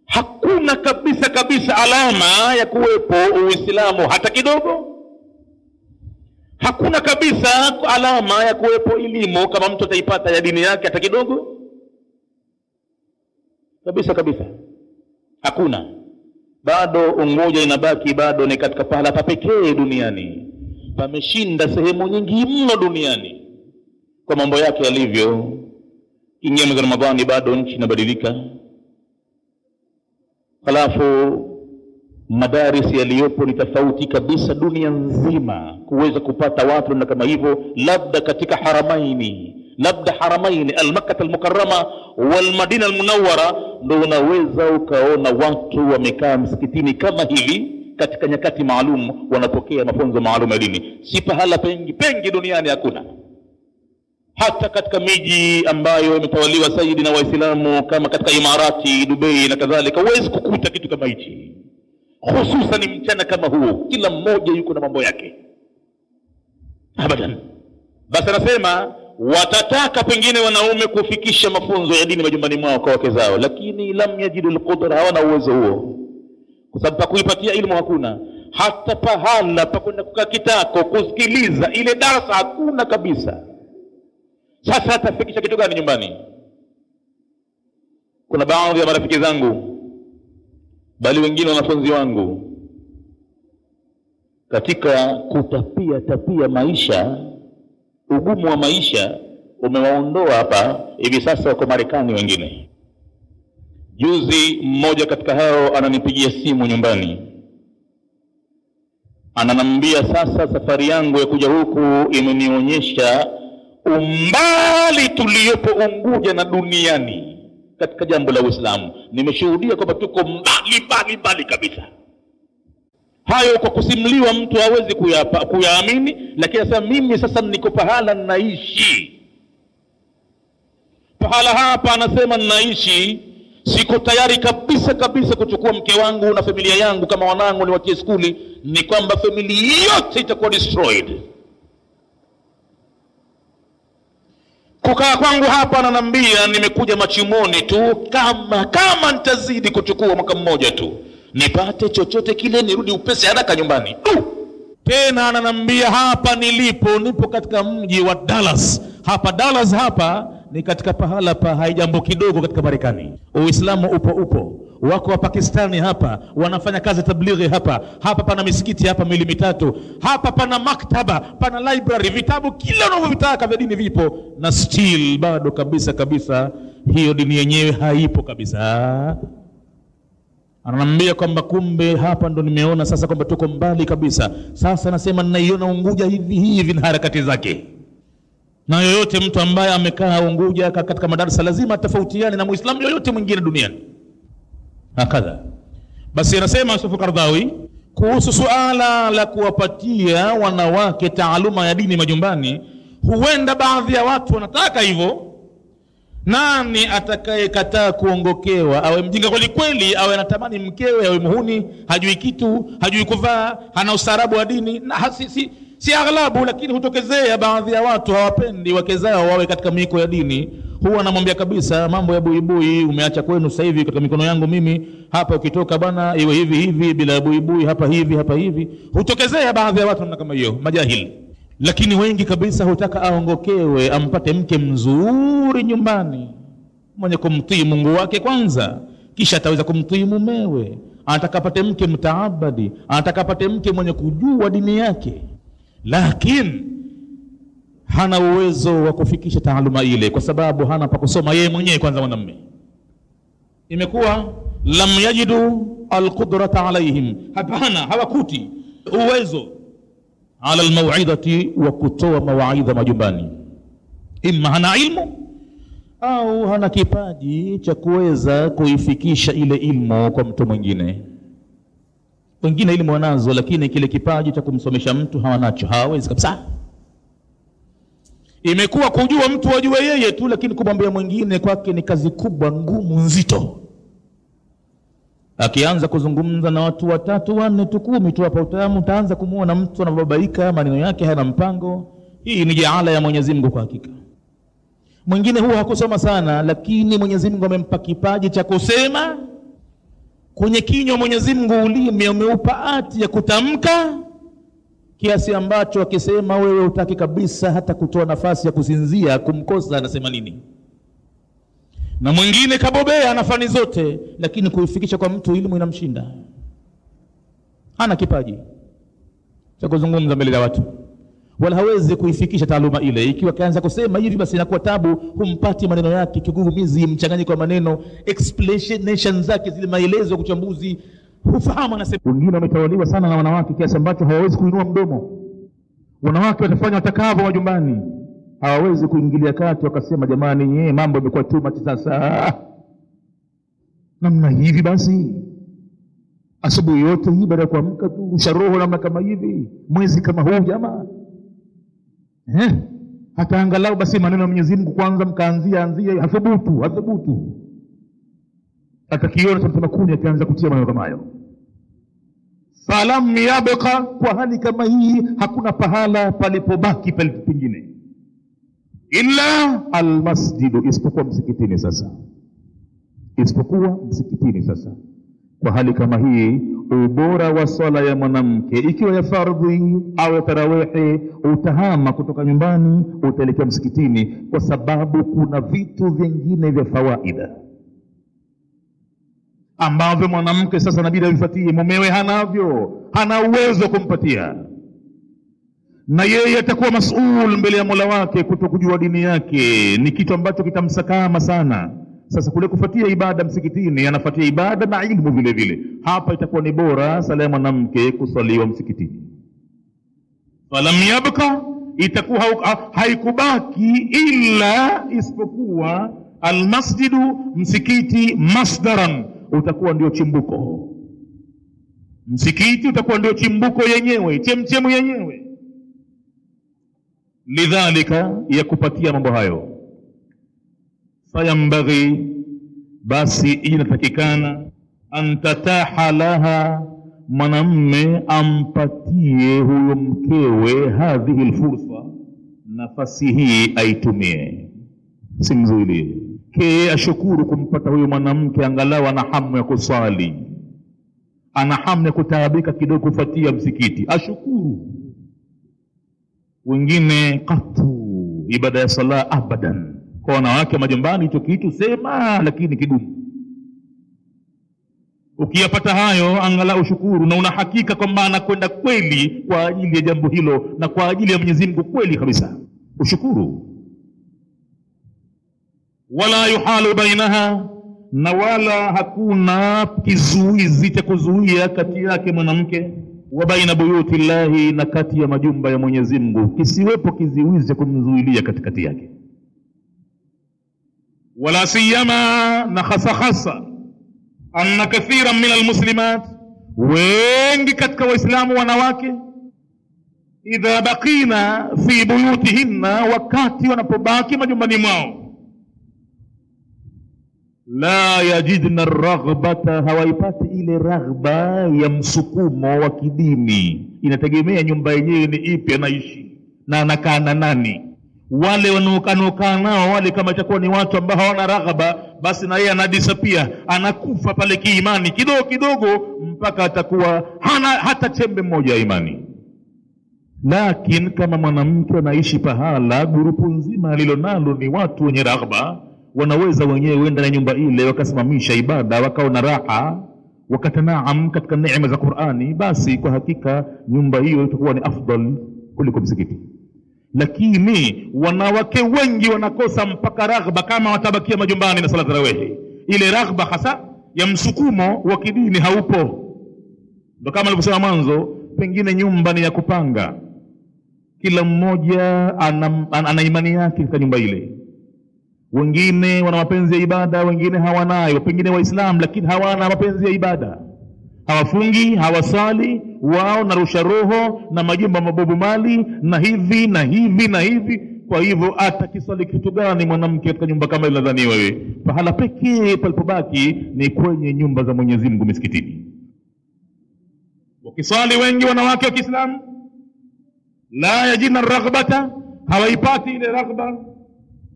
Hakuna kabisa alama ya kuwepo Uislamu hata kidogo. Hakuna kabisa alama ya kuwepo elimu kama mtu ataipata ya dini yake hata kidogo. Kabisa. Hakuna. Bado Unguja inabaki bado ni katika pahala pa pekee duniani, pameshinda sehemu nyingi mno duniani kwa mambo yake yalivyo. Kiingia mwezi Ramadhani bado nchi inabadilika. Halafu madaris yaliyopo ni tofauti kabisa dunia nzima kuweza kupata watu na kama hivyo, labda katika haramaini al-Makkah al-Mukarrama wal-Madina al-Munawwara ndio unaweza ukaona watu wamekaa msikitini kama hivi katika nyakati maalum, wanapokea mafunzo maalum ya dini. Si pahala pengi duniani hakuna. Hata katika miji ambayo imetawaliwa zaidi na Waislamu kama katika Imarati, Dubai na kadhalika, huwezi kukuta kitu kama hichi, hususan mchana kama huu. Kila mmoja yuko na mambo yake. abadan. Basi anasema watataka pengine wanaume kufikisha mafunzo ya dini majumbani mwao kwa wake zao, lakini lam yajidu alqudra, hawana uwezo huo, kwa sababu pa kuipatia ilmu hakuna. Hata pahala pa kwenda kukaa kitako kusikiliza ile darasa hakuna kabisa. Sasa atafikisha kitu gani nyumbani? Kuna baadhi ya marafiki zangu, bali wengine wanafunzi wangu, katika kutapia maisha, ugumu wa maisha umewaondoa hapa. Hivi sasa wako Marekani wengine. Juzi mmoja katika hao ananipigia simu nyumbani, ananambia sasa safari yangu ya kuja huku imenionyesha umbali tuliopo Unguja na duniani katika jambo la Uislamu. Nimeshuhudia kwamba tuko mbali kabisa. Hayo kwa kusimuliwa mtu hawezi kuyaamini, lakini sasa mimi sasa niko pahala naishi. Pahala hapa anasema naishi, siko tayari kabisa kuchukua mke wangu na familia yangu kama wanangu niwatie skuli, ni kwamba familia yote itakuwa destroyed. Kukaa kwangu hapa ananiambia nimekuja machimoni tu, kama nitazidi kuchukua mwaka mmoja tu nipate chochote kile nirudi upesi haraka nyumbani. Tena ananiambia hapa nipo katika mji wa Dallas. Dallas hapa ni katika pahala pa haijambo kidogo katika Marekani. Uislamu upo. Wako wa Pakistani hapa wanafanya kazi tablighi hapa pana misikiti hapa miili mitatu, hapa pana maktaba, pana library, vitabu kila unavyotaka vya dini vipo, na still bado kabisa hiyo dini yenyewe haipo kabisa. Ananiambia kwamba kumbe hapa ndo nimeona sasa kwamba tuko mbali kabisa. Sasa nasema ninaiona Unguja hivi na harakati zake. Na yoyote mtu ambaye amekaa Unguja katika madarasa lazima atafautiane na Muislamu yoyote mwingine duniani. Hakadha. Basi anasema Yusuf Qaradawi kuhusu suala la kuwapatia wanawake taaluma ya dini majumbani, huenda baadhi ya watu wanataka hivyo. Nani atakayekataa kuongokewa? Awe mjinga kweli, awe anatamani mkewe awe muhuni, hajui kitu, hajui kuvaa, hana ustaarabu wa dini, na si aghlabu, lakini hutokezea baadhi ya watu hawapendi wake zao wawe katika miko ya dini. Huwa anamwambia kabisa, mambo ya buibui umeacha kwenu sasa hivi, katika mikono yangu mimi hapa, ukitoka bana iwe hivi bila buibui, hapa hivi. Hutokezea baadhi ya watu kama hiyo, majahili. Lakini wengi kabisa hutaka aongokewe, ampate mke mzuri nyumbani, mwenye kumtii Mungu wake kwanza, kisha ataweza kumtii mumewe. Anataka apate mke mtaabadi, anataka apate mke mwenye kujua dini yake, lakini hana uwezo wa kufikisha taaluma ile kwa sababu hana pa kusoma yeye mwenyewe kwanza. Mwanamume imekuwa lam yajidu alqudrata alaihim, hawakuti uwezo ala almau'idati wa kutoa mawaidha majumbani. Imma hana ilmu au hana kipaji cha kuweza kuifikisha ile ilmu kwa mtu mwingine. Wengine elimu wanazo, lakini kile kipaji cha kumsomesha mtu hawanacho, hawawezi kabisa. Imekuwa kujua mtu wajue yeye tu, lakini kumwambia mwingine kwake ni kazi kubwa, ngumu, nzito. Akianza kuzungumza na watu 3, 4, 10 tu hapa utaanza kumuona mtu anababaika, maneno yake hayana mpango. Hii ni jaala ya Mwenyezi Mungu kwa hakika. Mwingine huwa hakusoma sana, lakini Mwenyezi Mungu amempa kipaji cha kusema. Kwenye kinywa Mwenyezi Mungu ulimi umeupa hati ya kutamka, kiasi ambacho akisema wewe utaki kabisa hata kutoa nafasi ya kusinzia kumkosa anasema nini. Na mwingine kabobea ana fani zote, lakini kuifikisha kwa mtu elimu inamshinda. Hana kipaji cha kuzungumza mbele ya watu, wala hawezi kuifikisha taaluma ile. Ikiwa kaanza kusema hivi basi inakuwa tabu, humpati maneno yake, kigugumizi, mchanganyiko wa maneno, explanation zake, zile maelezo, kuchambuzi, hufahamu anasema. Wengine wametawaliwa sana na wanawake kiasi ambacho hawawezi kuinua mdomo. Wanawake watafanya watakavyo majumbani, hawawezi kuingilia kati wakasema jamani mambo yamekuwa too much sasa. Namna hivi basi asubuhi yote hii baada ya kuamka tu usharoho namna kama hivi, mwezi kama huu jamaa. Hata angalau basi maneno ya Mwenyezi Mungu kwanza mkaanzia hathubutu. Atakiona tunasema kuni akianza kutia maneno kama hayo. falam yabqa, kwa hali kama hii hakuna pahala palipobaki pengine illa almasjidu, isipokuwa msikitini. Sasa isipokuwa msikitini. Sasa kwa hali kama hii, ubora wa swala ya mwanamke ikiwa ya fardhi au ya tarawihi, utahama kutoka nyumbani utaelekea msikitini, kwa sababu kuna vitu vingine vya fawaida ambavyo mwanamke sasa inabidi avifuatie. Mumewe hanavyo, hana uwezo kumpatia, na yeye atakuwa mas'ul mbele ya Mola wake kutokujua dini yake, ni kitu ambacho kitamsakama sana. Sasa kule kufuatia ibada msikitini, anafuatia ibada na ilmu vile vile. Hapa itakuwa ni bora sala ya mwanamke kusaliwa msikitini. Falam yabqa, itakuwa haikubaki illa isipokuwa almasjidu, msikiti, masdaran, utakuwa ndio chimbuko. Msikiti utakuwa ndio chimbuko yenyewe, chemchemu yenyewe. Lidhalika, ya kupatia mambo hayo, fayambaghi, basi inatakikana, antataha laha, mwanamme ampatie huyo mkewe hadhihi alfursa, nafasi hii aitumie, simzuilie. Ke ashukuru kumpata huyo mwanamke, angalau ana hamu ya kusali, ana hamu ya kutaabika kidogo kufuatia msikiti, ashukuru. Wengine katu ibada ya sala abadan, kwa wanawake majumbani hicho kitu sema, lakini kigumu. Ukiyapata hayo, angalau shukuru, na una hakika kwamba anakwenda kweli kwa ajili ya jambo hilo na kwa ajili ya Mwenyezi Mungu kweli kabisa, ushukuru. Wala yuhalu bainaha, na wala hakuna kizuizi cha kuzuia kati yake mwanamke, wa baina buyuti llahi, na kati ya majumba ya Mwenyezi Mungu kisiwepo kizuizi cha kumzuilia katikati yake. Wala siyama, na hasa anna kathiran min almuslimat, wengi katika waislamu wanawake, idha baqina fi buyutihinna, wakati wanapobaki majumbani mwao, la yajidna raghbata, hawaipati ile raghba ya msukumo wa kidini. Inategemea nyumba yenyewe ni ipi, anaishi na anakaa na nani. Wale wanaokaa nao wale, kama itakuwa ni watu ambao hawana raghba, basi na yeye anadisapia, anakufa pale kiimani kidogo kidogo, mpaka atakuwa hana hata chembe moja ya imani. Lakini kama mwanamke anaishi pahala grupu nzima alilonalo ni watu wenye raghba, wanaweza wenyewe wenda na nyumba ile wakasimamisha ibada, wakaona raha, wakatanaam katika neema za Qur'ani, basi kwa hakika nyumba hiyo itakuwa ni afdal kuliko msikiti. Lakini wanawake wengi wanakosa mpaka raghba kama watabakia majumbani na sala tarawih. Ile raghba hasa ya msukumo wa kidini haupo. Ndio kama nilivyosema mwanzo, pengine nyumba ni ya kupanga, kila mmoja ana imani yake katika nyumba ile. Wengine wana mapenzi ya ibada, wengine hawanayo. Pengine waislamu lakini hawana mapenzi ya ibada, hawafungi, hawasali, wao narusha roho na majumba mabobu mali na hivi na hivi na hivi. Kwa hivyo atakisali kitu gani mwanamke katika nyumba kama ile? Nadhani wewe pahala pekee palipobaki ni kwenye nyumba za Mwenyezi Mungu, misikitini. Wakisali wengi wanawake wa Kiislamu, la yajina raghbata, hawaipati ile raghba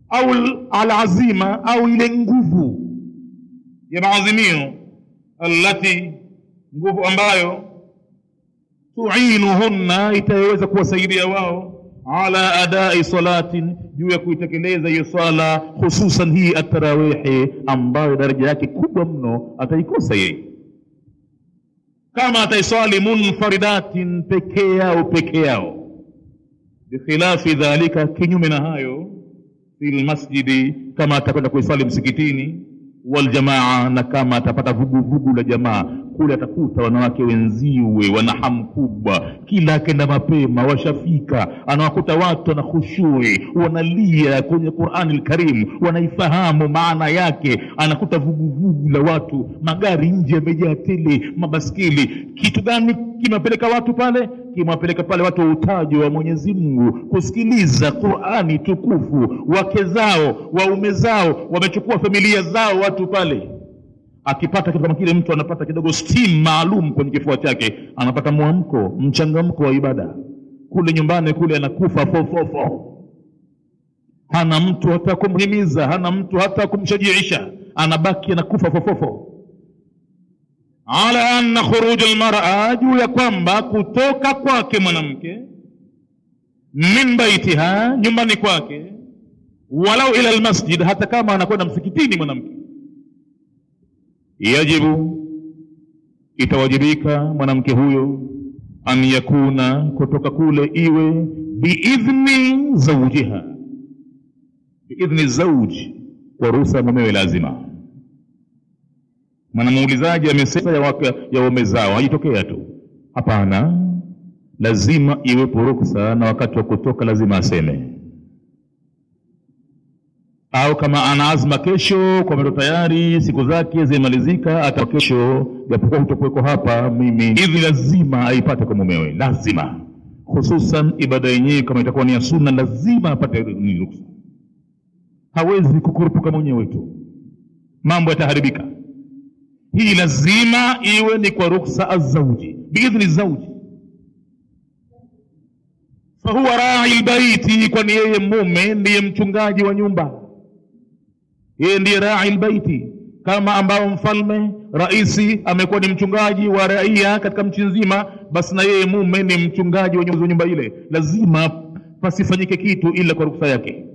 au alazima, au ile nguvu ya maazimio, allati, nguvu ambayo tuinuhunna, itaweza kuwasaidia wao, ala adai salatin, juu ya kuitekeleza hiyo swala, hususan hii at-tarawih, ambayo daraja yake kubwa mno ataikosa yeye. Kama ataiswali munfaridatin, peke yao, bikhilafi dhalika, kinyume na hayo, fil masjidi, kama atakwenda kuiswali msikitini, wal jamaa, na kama atapata vugu la jamaa, kule atakuta wanawake wenziwe wana hamu kubwa, kila akenda mapema washafika, anawakuta watu na khushui, wanalia kwenye Qur'an al-Karim, wanaifahamu maana yake. Anakuta vugu la watu, magari nje yamejaa tele, mabaskeli. Kitu gani kimewapeleka watu pale? Kimewapeleka pale watu utajo wa Mwenyezi Mungu, kusikiliza Qur'ani tukufu. Wake zao, waume zao, wamechukua familia zao watu pale. akipata kitu kama kile, mtu anapata kidogo steam maalum kwenye kifua chake, anapata muamko, mchangamko wa ibada. Kule nyumbani kule anakufa fofofo, hana mtu hata kumhimiza, hana mtu hata kumshajiisha, anabaki anakufa fofofo. Ala anna khuruj almar'a, juu ya kwamba kutoka kwake mwanamke min baitiha, nyumbani kwake, walau ila almasjid, hata kama anakwenda msikitini mwanamke, yajibu, itawajibika mwanamke huyo, an yakuna, kutoka kule iwe biidhni zawjiha, biidhni zawji, kwa ruhusa mumewe. Lazima mwanamuulizaji amesema ya waume zao hajitokea tu, hapana, lazima iwepo ruhusa, na wakati wa kutoka lazima aseme. Au kama ana azma kesho, kwa mendo tayari siku zake zimalizika, hata kesho japokuwa hutokuweko hapa mimi, hivi lazima aipate kwa mumewe. Lazima, hususan ibada yenyewe kama itakuwa ni ya sunna, lazima apate ruhusa. Hawezi kukurupuka mwenyewe tu, mambo yataharibika. Hii lazima iwe ni kwa ruhusa azauji, biidhni zauji. Fahuwa ra'i albaiti, kwani yeye mume ndiye mchungaji wa nyumba, yeye ndiye ra'i albaiti. Kama ambao mfalme, raisi amekuwa ni mchungaji wa raia katika mchi nzima, basi na yeye mume ni mchungaji wa nyumba ile. Lazima pasifanyike kitu ila kwa ruhusa yake.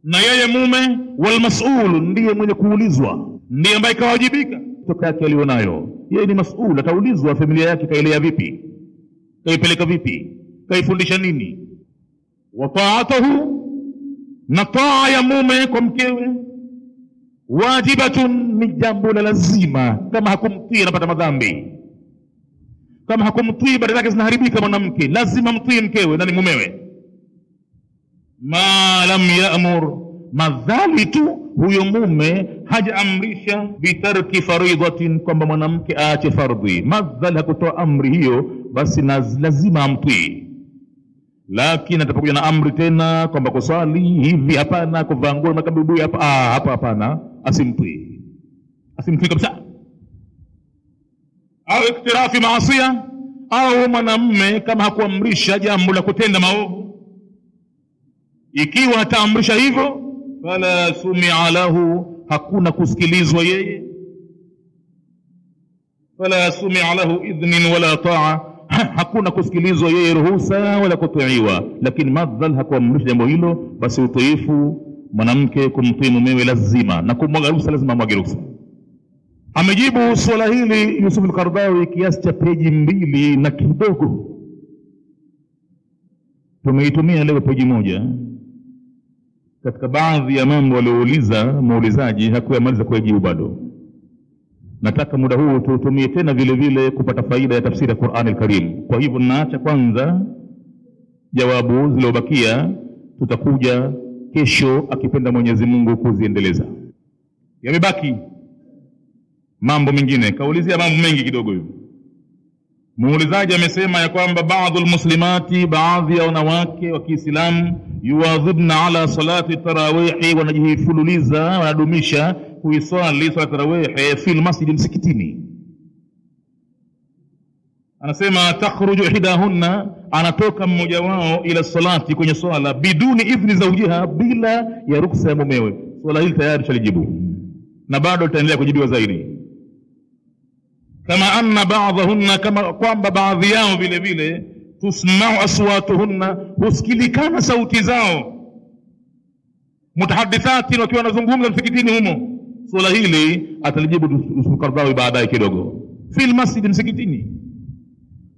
Na yeye mume wal mas'ul, ndiye mwenye kuulizwa, ndiye ambaye kawajibika kutoka yake alionayo. Yeye ni mas'ul, ataulizwa familia yake kailea vipi, kaipeleka vipi, kaifundisha nini. Wa ta'atuhu, na taa ya mume kwa mkewe, wajibatun, ni jambo la lazima. Kama hakumtii anapata madhambi, kama hakumtii ibada zake zinaharibika. Mwanamke lazima mtii mkewe, nani mumewe. Ma lam ya'mur, madhali tu huyo mume hajaamrisha bitarki faridhatin, kwamba mwanamke aache fardhi. Madhali hakutoa amri hiyo, basi lazima amtii. Lakini atapokuja na amri tena kwamba kuswali hivi, hapana, kuvaa nguo na kabibui hapa hapana, asimtii kabisa. Au iktirafi maasiya, au mwanamume kama hakuamrisha jambo la kutenda maovu, ikiwa ataamrisha hivyo, fala sumia lahu, hakuna kusikilizwa yeye. Fala sumia lahu idhnin wala taa, hakuna kusikilizwa yeye, ruhusa wala kutiiwa. Lakini madhal hakuamrisha jambo hilo, basi utiifu mwanamke kumtii mumewe lazima, na kumwaga ruhusa lazima amwage ruhusa. Amejibu swala hili Yusuf al-Qaradawi kiasi cha peji 2 na kidogo. Tumeitumia leo peji 1 katika baadhi ya mambo aliyouliza muulizaji, hakuyamaliza kuyajibu bado. Nataka muda huu tuutumie tena vile vile kupata faida ya tafsiri ya Qur'an al-Karim. Kwa hivyo naacha kwanza jawabu zilizobakia, tutakuja kesho akipenda Mwenyezi Mungu kuziendeleza. Yamebaki mambo mengine, kaulizia mambo mengi kidogo hivi. Muulizaji amesema ya kwamba baadhi almuslimati, baadhi ya wanawake wa Kiislamu, yuwadhibna ala salati tarawih, wanajihifululiza, wanadumisha kuiswali swala tarawih fil masjid, msikitini. Anasema takhruju ihdahunna, anatoka mmoja wao ila salati, kwenye swala, biduni idhni zawjiha, bila ya ruksa ya mumewe. Swala hili tayari shalijibu na bado litaendelea kujibiwa zaidi. Kama anna ba'dahunna, kama kwamba baadhi yao vile vile, tusma'u aswatuhunna, husikilikana sauti zao, mutahaddithati, wakiwa wanazungumza msikitini humo. Swala hili atalijibu Yusuf al-Qaradawi baadaye kidogo, fil masjid, msikitini.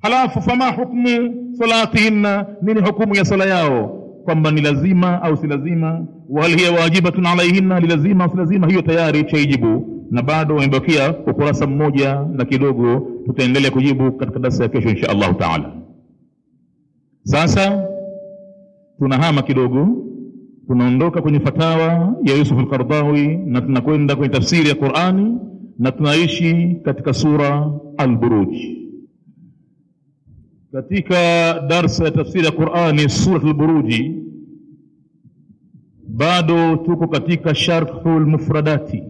Halafu fama hukmu salatihinna, nini hukumu ya sala yao, kwamba ni lazima au si lazima. Wa hal hiya wajibatun alayhinna, ni lazima au si lazima, hiyo tayari chaijibu, na bado umebakia ukurasa 1 na kidogo. Tutaendelea kujibu katika darasa ya kesho insha Allah taala. Sasa tunahama kidogo, tunaondoka kwenye fatawa ya Yusuf al-Qaradawi na tunakwenda kwenye tafsiri ya Qur'ani, na tunaishi katika sura Al-Buruj. Katika darasa ya tafsiri ya Qur'ani sura Al-Buruj, bado tuko katika sharhul mufradati,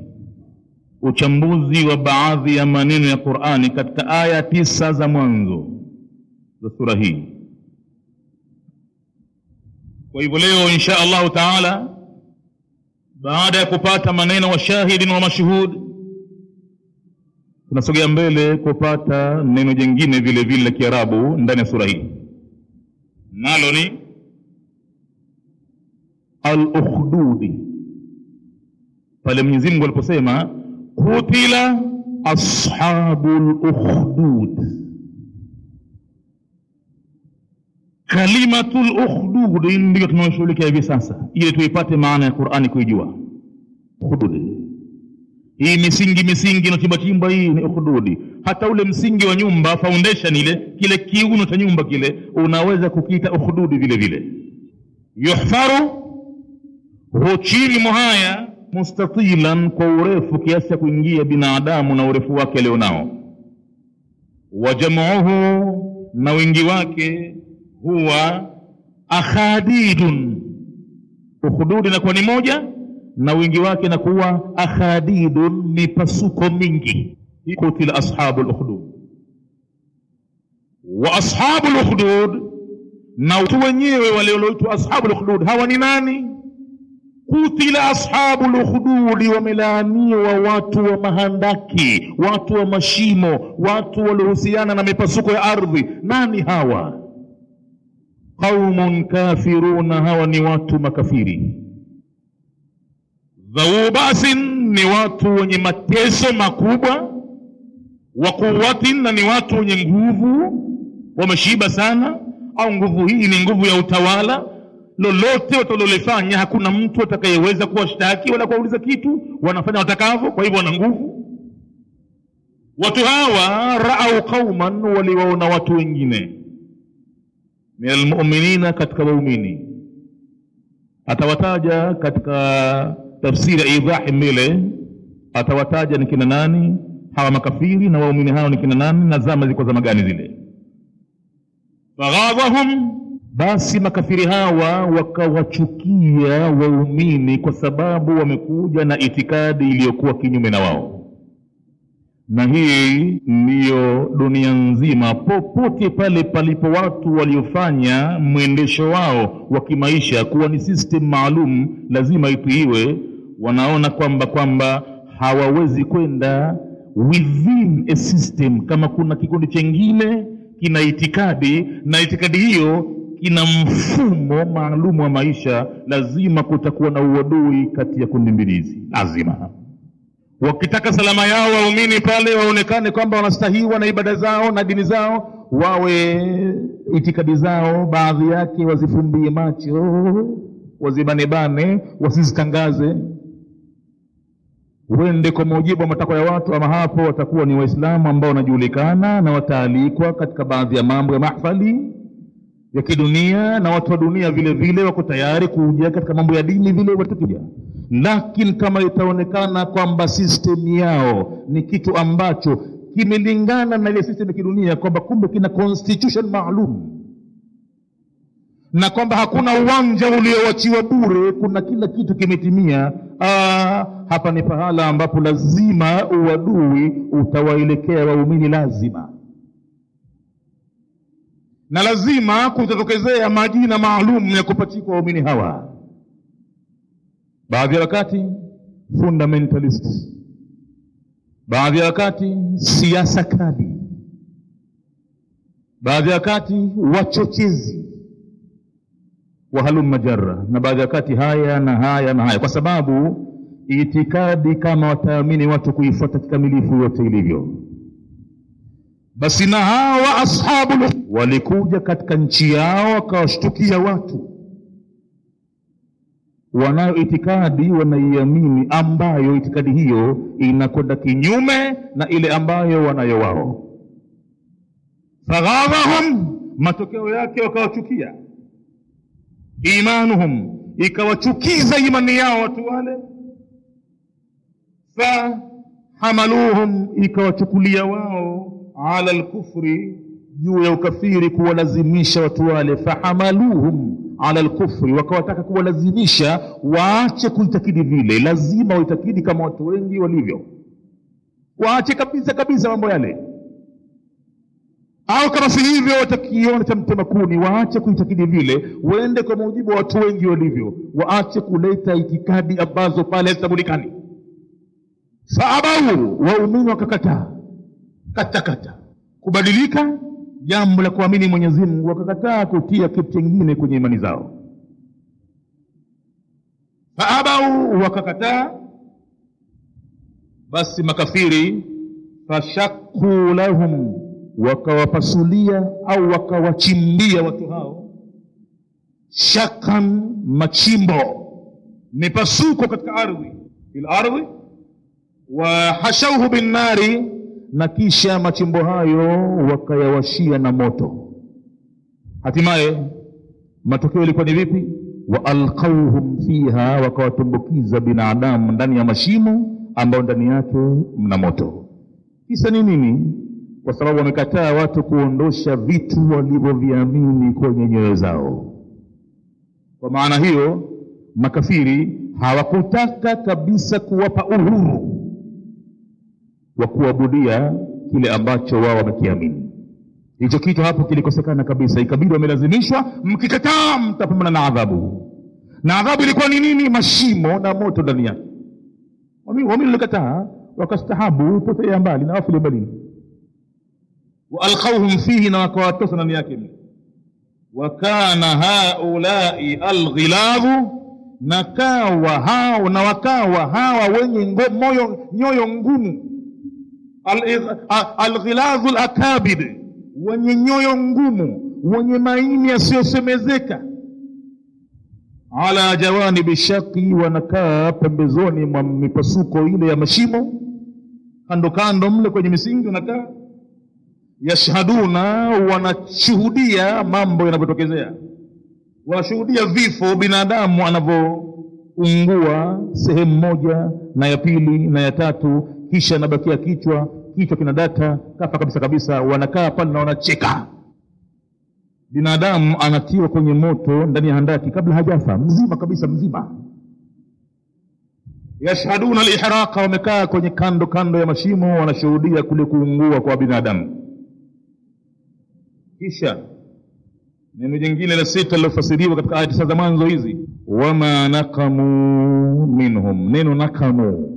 uchambuzi wa baadhi ya maneno ya Qur'ani katika aya 9 za mwanzo za sura hii. Kwa hivyo leo insha Allah taala, baada ya kupata maneno wa shahidin wa mashhud, tunasogea mbele kupata neno jingine vile vile la Kiarabu ndani ya sura hii, nalo ni al-ukhdud. Pale Mwenyezi Mungu aliposema qutila ashabul ukhdud, kalimatul ukhdud ndio tunashughulikia hivi sasa, ili tuipate maana ya Qur'ani kuijua. Ukhdud hii misingi na chimba hii ni ukhdudi. Hata ule msingi wa nyumba, foundation ile, kile kiuno cha nyumba kile, unaweza kukiita ukhdudi vile vile. Yuhfaru, huchini muhaya mustatilan, kwa urefu kiasi cha kuingia binadamu na urefu wake alionao. Wa jam'uhu, na wingi wake, huwa akhadidun. Ukhdudi na kwa ni moja, na wingi wake na kuwa akhadidun, mipasuko mingi. Qutila ashabul ukhdud. Wa ashabul ukhdud, na watu wenyewe wale walioitwa ashabul ukhdud hawa ni nani? Qutila ashabul ukhdud, wamelaaniwa watu wa mahandaki, watu wa mashimo, watu waliohusiana na mipasuko ya ardhi. Nani hawa? Qaumun kafiruna, hawa ni watu makafiri. Dhau basin, ni watu wenye mateso makubwa. Wa quwwatin, na ni watu wenye nguvu, wameshiba sana, au nguvu hii ni nguvu ya utawala. Lolote watalolifanya hakuna mtu atakayeweza kuwashtaki wala kuwauliza kitu, wanafanya watakavyo, kwa hivyo wana nguvu. Watu hawa ra'au qauman, waliwaona watu wengine, minal mu'minina, katika waumini. Atawataja katika tafsiri ya idahi mbele, atawataja ni kina nani hawa makafiri, na waumini hao ni kina nani, na zama zilikuwa zama gani zile. Faghadhahum, basi makafiri hawa wakawachukia waumini kwa sababu wamekuja na itikadi iliyokuwa kinyume na wao. Na hii ndiyo dunia nzima, popote pale palipo watu waliofanya mwendesho wao wa kimaisha kuwa ni system maalum, lazima itiiwe. Wanaona kwamba hawawezi kwenda within a system. Kama kuna kikundi chengine kina itikadi, na itikadi hiyo kina mfumo maalum wa maisha, lazima kutakuwa na uadui kati ya kundi mbili hizi. Lazima wakitaka salama yao waumini pale waonekane kwamba wanastahiwa na ibada zao na dini zao, wawe itikadi zao baadhi yake wazifumbie macho, wazibanebane, wasizitangaze, wende kwa mujibu wa matakwa ya watu. Ama hapo watakuwa ni Waislamu ambao wanajulikana na wataalikwa katika baadhi ya mambo ya mahfali ya kidunia, na watu wa dunia vile vile wako tayari kuja katika mambo ya dini vile watakuja. Lakini kama itaonekana kwamba system yao ni kitu ambacho kimelingana na ile system ya kidunia, kwamba kumbe kina constitution maalum, na kwamba hakuna uwanja uliowachiwa bure, kuna kila kitu kimetimia, hapa ni pahala ambapo lazima uadui utawaelekea waumini, lazima. Na lazima kutatokezea majina maalum ya kupachikwa waumini hawa. Baadhi ya wakati fundamentalists, baadhi ya wakati siasa kali, baadhi ya wakati wachochezi wa halum majara, na baadhi ya wakati haya na haya na haya, kwa sababu itikadi kama wataamini watu kuifuata kikamilifu yote ilivyo. Basi na hawa ashabu walikuja katika nchi yao wakawashtukia watu wanayo itikadi wanaiamini, ambayo itikadi hiyo inakwenda kinyume na ile ambayo wanayo wao. Faghadhahum, matokeo yake wakawachukia. Imanuhum, ikawachukiza imani yao watu wale. Fahamaluhum, ikawachukulia wao ala al-kufri, juu ya ukafiri, kuwalazimisha watu wale. Fahamaluhum ala al-kufri, wakawataka kuwalazimisha waache kuitakidi vile, lazima waitakidi kama watu wengi walivyo. waache kabisa kabisa mambo yale. Au kama si hivyo watakiona cha mtema kuni, waache kuitakidi vile, waende kwa mujibu wa watu wengi walivyo, waache kuleta itikadi ambazo pale hazitambulikani. Faabau, waumini wakakataa katakata kubadilika jambo la kuamini Mwenyezi Mungu, wakakataa kutia kitu kingine kwenye imani zao. Faabau, wakakataa. Basi makafiri fashakku lahum, wakawapasulia au wakawachimbia watu hao shakan, machimbo, mipasuko katika ardhi, ila ardhi, wa hashauhu bin nari, na kisha machimbo hayo wakayawashia na moto. Hatimaye matokeo yalikuwa ni vipi? Wa alqauhum fiha, wakawatumbukiza binadamu ndani ya mashimo ambao ndani yake mna moto. Kisa ni nini? Kwa sababu wamekataa watu kuondosha vitu walivyoviamini kwenye nyoyo zao. Kwa maana hiyo makafiri hawakutaka kabisa kuwapa uhuru wa kuabudia kile ambacho wao wamekiamini. Hicho kitu hapo kilikosekana kabisa, ikabidi wamelazimishwa, mkikataa mtapambana na adhabu. Na adhabu ilikuwa ni nini? Mashimo na moto ndani yake. Wamilikataa wakastahabu potea mbali na wafile mbali. Wa alqauhum fihi, na wakawatosa ndani yake. Wa kana haulai alghiladhu, na wakawa hawa wenye nyoyo ngumu, alghiladhu alakabid, wenye nyoyo ngumu, wenye maini yasiyosemezeka. Ala jawanibi shaqi, wanakaa pembezoni mwa mipasuko ile ya mashimo, kando kando mle kwenye misingi wanakaa. Yashhaduna, wanashuhudia mambo yanavyotokezea, wanashuhudia vifo, binadamu anavyoungua sehemu moja na ya pili na ya tatu, kisha anabakia kichwa kinadata kafa kabisa kabisa. Wanakaa pale na wanacheka. Binadamu anatiwa kwenye moto ndani ya handaki kabla hajafa, mzima kabisa, mzima. Yashhaduna al-ihraqa, wamekaa kwenye kando ya mashimo, wanashuhudia kule kuungua kwa binadamu. Kisha neno jingine la 6 lilofasiriwa katika aya za mwanzo hizi, wama naqamu minhum. Neno naqamu,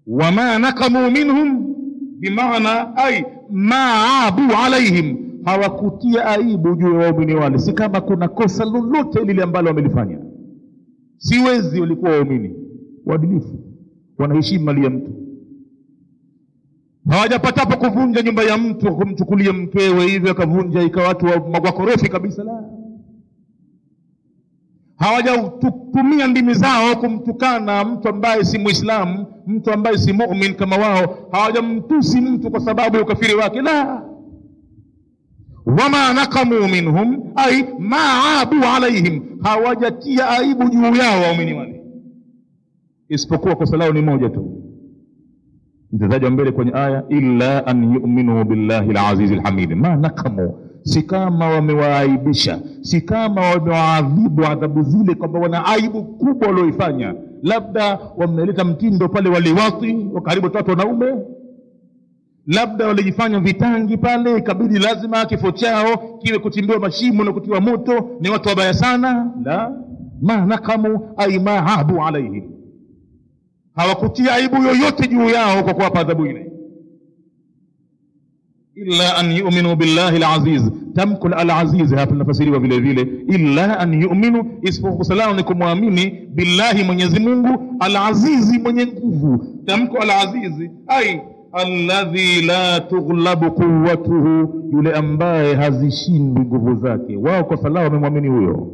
wama naqamu minhum bimaana ay maabu alaihim, hawakutia aibu juu ya waumini wale. Si kama kuna kosa lolote lile ambalo wamelifanya. Siwezi, walikuwa waumini waadilifu, wanaheshimu mali ya mtu. Hawajapatapo kuvunja nyumba ya mtu, kumchukulia mkewe hivyo akavunja ikawa watu wakorofi kabisa, la. Hawajatumia ndimi zao kumtukana mtu ambaye si Muislamu, mtu ambaye si mu'min kama wao. Hawajamtusi mtu kwa sababu ya ukafiri wake, la. Wama naqamu minhum ay ma'abu alaihim, hawajatia aibu juu yao waumini wale, isipokuwa kosa lao ni moja tu, mtatajwa mbele kwenye aya, illa an yu'minu billahi al-aziz al-hamid. Ma naqamu, si kama wamewaaibisha, si kama wamewaadhibu adhabu zile kwamba wana aibu kubwa walioifanya. Labda wameleta mtindo pale waliwati wakaribu watu wanaume, labda walijifanya vitangi pale, ikabidi lazima kifo chao kiwe kutimbiwa mashimo na kutiwa moto, ni watu wabaya sana. La, ma naqamu ay ma abu alaihim, hawakutia aibu yoyote juu yao kwa kuwapa adhabu ile. Illa an yu'minu billahi al-aziz, tamko al-aziz hapa linafasiriwa vile vile, illa an yu'minu, isipokuwa salao ni kumwamini, billahi, Mwenyezi Mungu, al-aziz, mwenye nguvu. Tamko al-aziz ay alladhi la tughlabu quwwatuhu, yule ambaye hazishindwi nguvu zake. Wao kwa salao wamemwamini huyo,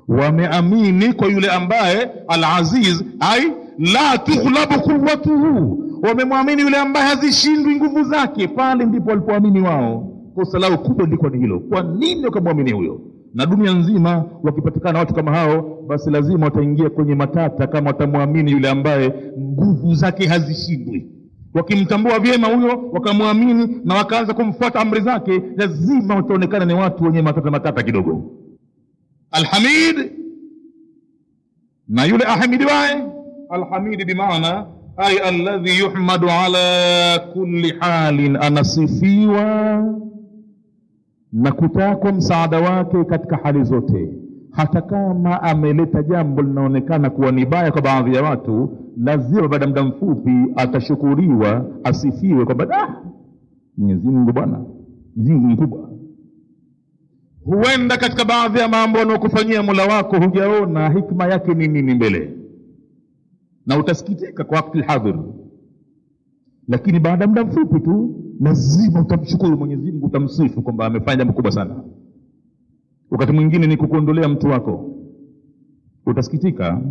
wameamini kwa yule ambaye al-aziz ay la tughlabu quwwatuhu, wamemwamini yule ambaye hazishindwi nguvu zake. Pale ndipo walipoamini wao. Kosa lao kubwa liko ni hilo. Kwa nini wakamwamini huyo? Na dunia nzima wakipatikana watu kama hao, basi lazima wataingia kwenye matata kama watamwamini yule ambaye nguvu zake hazishindwi. Wakimtambua vyema huyo, wakamwamini na wakaanza kumfuata amri zake, lazima wataonekana ni watu wenye matata kidogo. Alhamid, na yule ahimidiwae. Alhamid bimaana ay alladhi yuhmadu ala kulli halin, anasifiwa na kutakwa msaada wake katika hali zote. Hata kama ameleta jambo linaonekana kuwa ni baya kwa baadhi ya watu, lazima baada muda mfupi atashukuriwa, asifiwe kwamba Mwenyezi Mungu bwana, Mwenyezi Mungu mkubwa. Huenda katika baadhi ya mambo anayokufanyia Mola wako hujaona hikma yake ni nini mbele, na utasikitika kwa wakati hadhir, lakini baada muda mfupi tu lazima utamshukuru Mwenyezi Mungu, utamsifu kwamba amefanya jambo kubwa sana. Wakati mwingine ni kukuondolea mtu wako, utasikitika,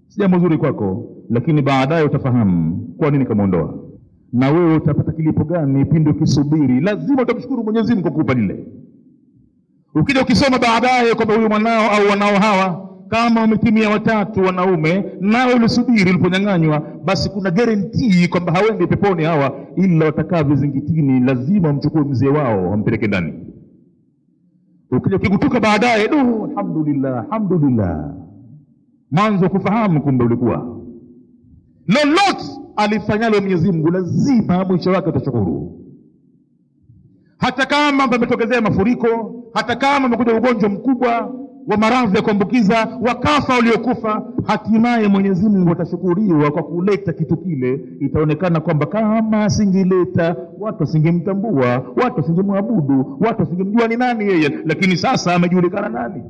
si jambo zuri kwako, lakini baadaye utafahamu kwa nini kamuondoa, na wewe utapata kilipo gani pindi ukisubiri. Lazima utamshukuru Mwenyezi Mungu kwa kukupa lile. Ukija ukisoma baadaye kwamba huyu mwanao au wanao hawa, kama umetimia 3 wanaume, nawe ulisubiri uliponyang'anywa, basi kuna guarantee kwamba hawendi peponi hawa, ila watakaa vizingitini. Lazima umchukue mzee wao wampeleke ndani. Ukija ukikutuka baadaye, alhamdulillah, alhamdulillah, mwanzo kufahamu kumbe ulikuwa lolote alifanyalo Mwenyezi Mungu, lazima mwisho wake utashukuru. Hata kama pametokezea mafuriko, hata kama umekuja ugonjwa mkubwa wa maradhi ya kuambukiza, wakafa waliokufa, hatimaye Mwenyezi Mungu atashukuriwa kwa kuleta kitu kile. Itaonekana kwamba kama asingeleta, watu wasingemtambua, watu wasingemwabudu, watu wasingemjua ni nani yeye, lakini sasa amejulikana nani.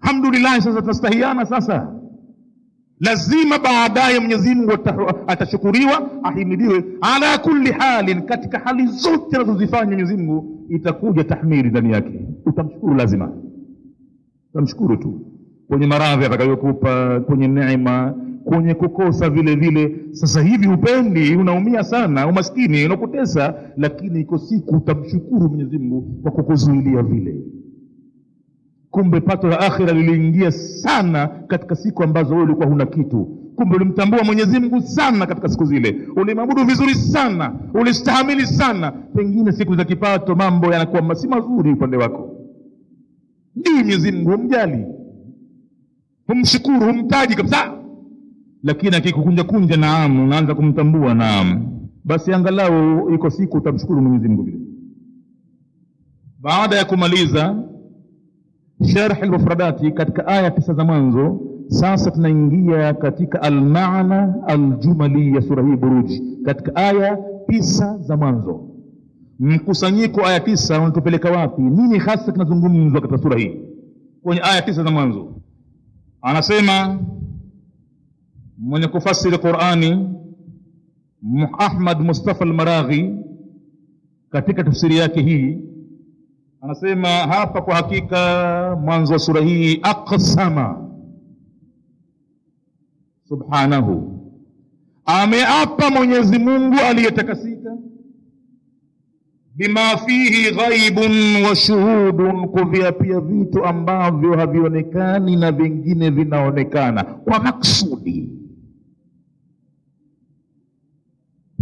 Alhamdulillah, sasa tunastahiana. Sasa lazima baadaye Mwenyezi Mungu atashukuriwa, ahimidiwe ala kulli halin, katika hali zote anazozifanya Mwenyezi Mungu itakuja tahmiri ndani yake. Utamshukuru, lazima utamshukuru tu, kwenye maradhi atakayokupa, kwenye neema, kwenye kukosa vile vile. Sasa hivi upendi, unaumia sana, umaskini unakutesa, lakini iko siku utamshukuru Mwenyezi Mungu kwa kukuzuilia vile. Kumbe pato la akhira liliingia sana katika siku ambazo wewe ulikuwa huna kitu. Kumbe ulimtambua Mwenyezi Mungu sana katika siku zile, ulimwabudu vizuri sana, ulistahamili sana. Pengine siku za kipato mambo yanakuwa si mazuri upande wako, ndio Mwenyezi Mungu humjali, humshukuru, humtaji kabisa. Lakini akikukunja kunja, naam, unaanza kumtambua, naam, basi angalau iko siku utamshukuru Mwenyezi Mungu vile. Baada ya kumaliza sharh al-mufradati katika aya 9 za mwanzo, sasa tunaingia katika al-maana al-jumali ya sura hii Buruj, katika aya 9 za mwanzo. Mkusanyiko aya 9 unatupeleka wapi? Nini hasa kinazungumzwa katika sura hii kwenye aya 9 za mwanzo? Anasema mwenye kufasiri Qur'ani Ahmad Mustafa al-Maraghi katika tafsiri yake hii anasema hapa, kwa hakika mwanzo wa sura hii aqsama subhanahu, ameapa Mwenyezi Mungu aliyetakasika, bima fihi ghaibun wa shuhudun, kuviapia vitu ambavyo havionekani na vingine vinaonekana kwa maksudi.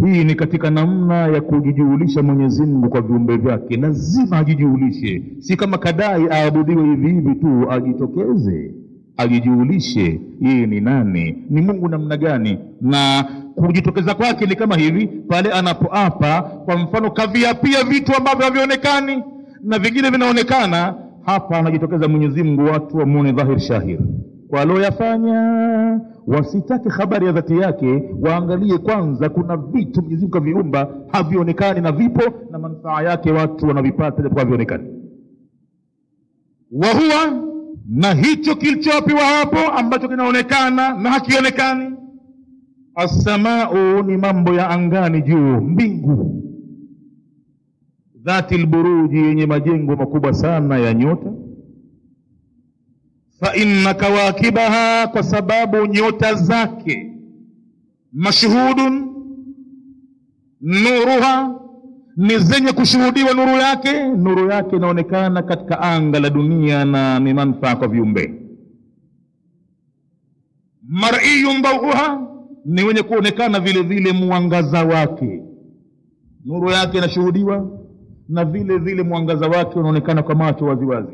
Hii ni katika namna ya kujijulisha Mwenyezi Mungu kwa viumbe vyake. Lazima ajijulishe, si kama kadai aabudiwe hivi hivi tu, ajitokeze, ajijulishe yeye ni nani, ni Mungu namna gani. Na kujitokeza kwake ni kama hivi, pale anapoapa, kwa mfano kaviapia vitu ambavyo havionekani na vingine vinaonekana. Hapa anajitokeza Mwenyezi Mungu, watu wamuone dhahir shahir kwa aloyafanya, wasitake habari ya dhati yake, waangalie kwanza kuna vitu Mwenyezi Mungu kaviumba havionekani na vipo, na manufaa yake watu wanavipata kwa havionekani. Wa huwa, na hicho kilichoapiwa hapo ambacho kinaonekana na hakionekani, as-samau, ni mambo ya angani juu, mbingu, dhati al-buruji, yenye majengo makubwa sana ya nyota. Fa inna kawakibaha, kwa sababu nyota zake, mashhudun nuruha, ni zenye kushuhudiwa nuru yake. Nuru yake inaonekana katika anga la dunia na ni manufaa kwa viumbe. Mar'iyun dawuha, ni wenye kuonekana vile vile mwangaza wake. Nuru yake inashuhudiwa na vile vile mwangaza wake unaonekana kwa macho waziwazi.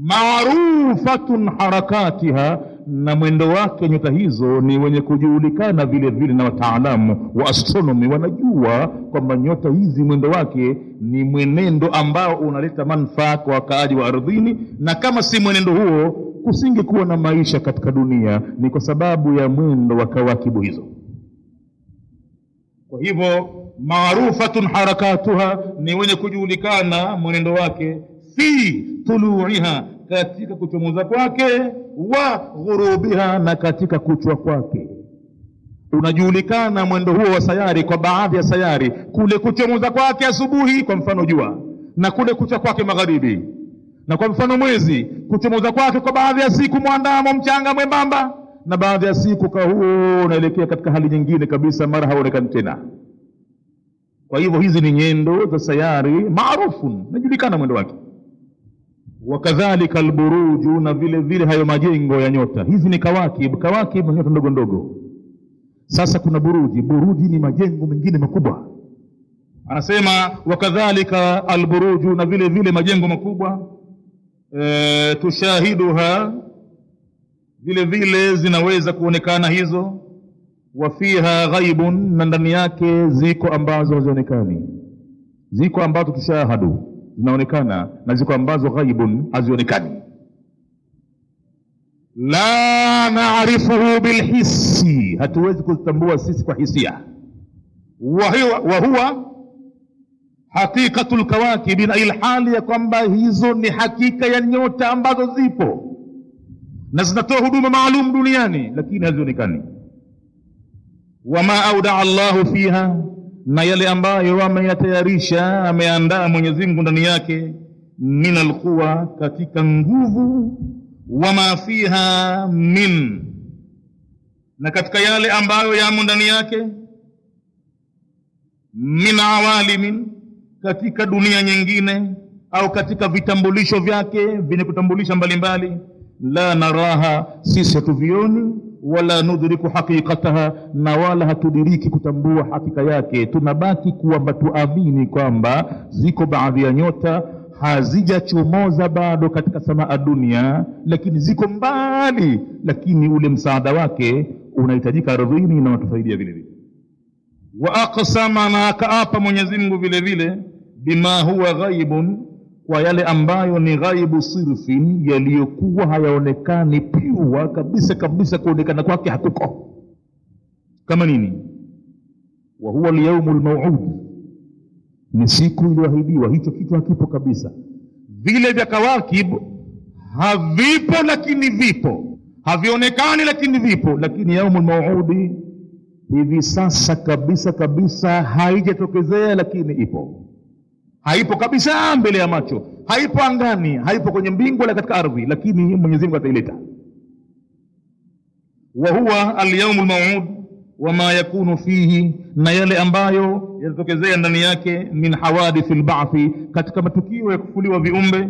Maarufatun harakatiha, na mwendo wake nyota hizo ni wenye kujulikana vile vile na wataalamu wa astronomy wanajua kwamba nyota hizi mwendo wake ni mwenendo ambao unaleta manufaa kwa wakaaji wa ardhini, na kama si mwenendo huo kusingekuwa na maisha katika dunia, ni kwa sababu ya mwendo wa kawakibu hizo. Kwa hivyo maarufatun harakatuha, ni wenye kujulikana mwenendo wake, fi tuluiha, katika kuchomoza kwake, wa ghurubiha, na katika kuchwa kwake. Unajulikana mwendo huo wa sayari kwa baadhi ya sayari, kule kuchomoza kwake asubuhi kwa mfano jua, na kule kuchwa kwake magharibi. Na kwa mfano mwezi kuchomoza kwake kwa baadhi ya siku mwandamo mchanga mwembamba, na baadhi ya siku kwa huo unaelekea katika hali nyingine kabisa, mara haonekani tena. Kwa hivyo hizi ni nyendo za sayari maarufu, najulikana mwendo wake. Wakadhalika alburuju, na vile vile hayo majengo ya nyota. Hizi ni kawakib nyota ndogo ndogo. Sasa kuna buruji ni majengo mengine makubwa. Anasema wakadhalika alburuju, na vile vile majengo makubwa tushahiduha, vile vile zinaweza kuonekana hizo. Wafiha ghaibun, na ndani yake ziko ambazo hazionekani. Ziko ambazo tushahadu zinaonekana, na ziko ambazo ghaibun hazionekani. La naarifuhu bilhissi, hatuwezi kuzitambua sisi kwa hisia. Wa huwa haqiqatul kawakib, na ilhali ya kwamba hizo ni hakika ya nyota ambazo zipo na zinatoa huduma maalum duniani, lakini hazionekani. Wama audaa Allahu fiha, na yale ambayo ameyatayarisha, ameandaa Mwenyezi Mungu ndani yake, min alquwa, katika nguvu, wama fiha min, na katika yale ambayo yamo ndani yake, min awalimin, katika dunia nyingine, au katika vitambulisho vyake vyenye kutambulisha mbalimbali. La naraha, sisi hatuvioni, wala nudriku haqiqataha, na wala hatudiriki kutambua hakika yake. Tunabaki kuwa tuamini kwamba ziko baadhi ya nyota hazijachomoza bado katika samaa dunia, lakini ziko mbali, lakini ule msaada wake unahitajika ardhini na watufaidia vile vile. Wa aqsama, na akaapa Mwenyezi Mungu vile vile, bima huwa ghaibun, kwa yale ambayo ni ghaibu sirfin, yaliyokuwa hayaonekani piwa kabisa kabisa, kuonekana kwake hakuko. Kama nini? Wa huwa al-yawmul maw'ud, ni siku iliyoahidiwa. Hicho kitu hakipo kabisa. Vile vya kawakib havipo, lakini vipo. Havionekani, lakini vipo. Lakini yaumul maw'ud hivi sasa kabisa kabisa haijatokezea, lakini ipo. Haipo kabisa mbele ya macho, haipo angani, haipo kwenye mbingu wala katika ardhi, lakini Mwenyezi Mungu ataileta. Wa huwa al-yawmul maw'ud wama yakunu fihi, na yale ambayo yatatokezea ndani yake, min hawadithil ba'thi, katika matukio ya kufuliwa viumbe,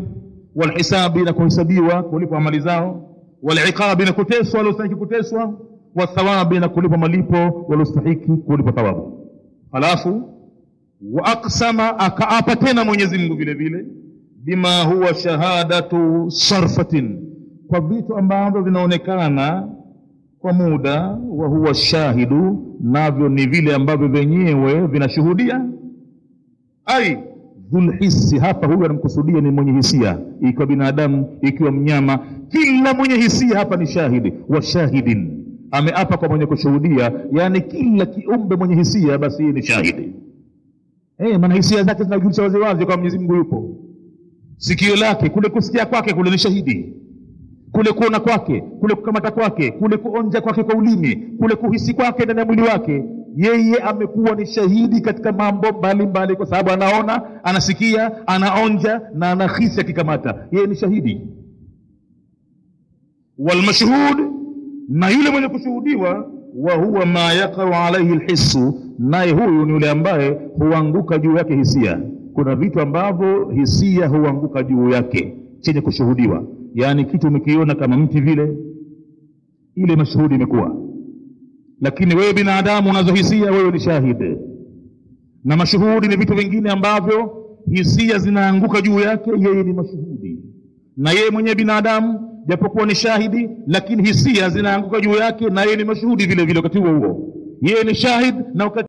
wal hisabi, na kuhesabiwa kulipa amali zao, wal iqabi, na kuteswa waliostahili kuteswa, wa thawabi, na kulipa malipo waliostahili kulipa thawabu. Halafu wa aqsama, akaapa tena Mwenyezi Mungu vile vile, bima huwa shahadatu sarfatin, kwa vitu ambavyo vinaonekana kwa muda, wa huwa shahidu, navyo ni vile ambavyo wenyewe vinashuhudia. Ai dhulhissi, hapa huyu anamkusudia ni mwenye hisia, ikiwa binadamu, ikiwa mnyama, kila mwenye hisia hapa ni shahidi. Wa shahidin, ameapa kwa mwenye kushuhudia, yani kila kiumbe mwenye hisia basi ni shahidi. Maana hisia zake zinajulisha wazi wazi kwa Mwenyezi Mungu yupo. Sikio lake, kule kusikia kwake, kule ni shahidi. Kule kuona kwake, kule kukamata kwake, kule kuonja kwake kwa ulimi, kule kuhisi kwake ndani ya mwili wake, yeye amekuwa ni shahidi katika mambo mbalimbali, kwa sababu anaona, anasikia, anaonja na anahisi akikamata. Yeye ni shahidi. Wal mashhud, na yule mwenye kushuhudiwa, wa huwa ma yaqau alayhi alhissu, naye huyu ni yule ambaye huanguka juu yake hisia. Kuna vitu ambavyo hisia huanguka juu yake chenye kushuhudiwa. Yani kitu umekiona kama mti vile, ile mashuhudi imekuwa. Lakini wewe binadamu unazo hisia, wewe ni shahidi. Na mashuhudi ni vitu vingine ambavyo hisia zinaanguka juu yake, yeye ni mashuhudi. Na yeye mwenye binadamu japokuwa ni shahidi, lakini hisia zinaanguka juu yake, na yeye ni mashuhudi vile vile wakati huo huo. Yeye ni shahid na wakati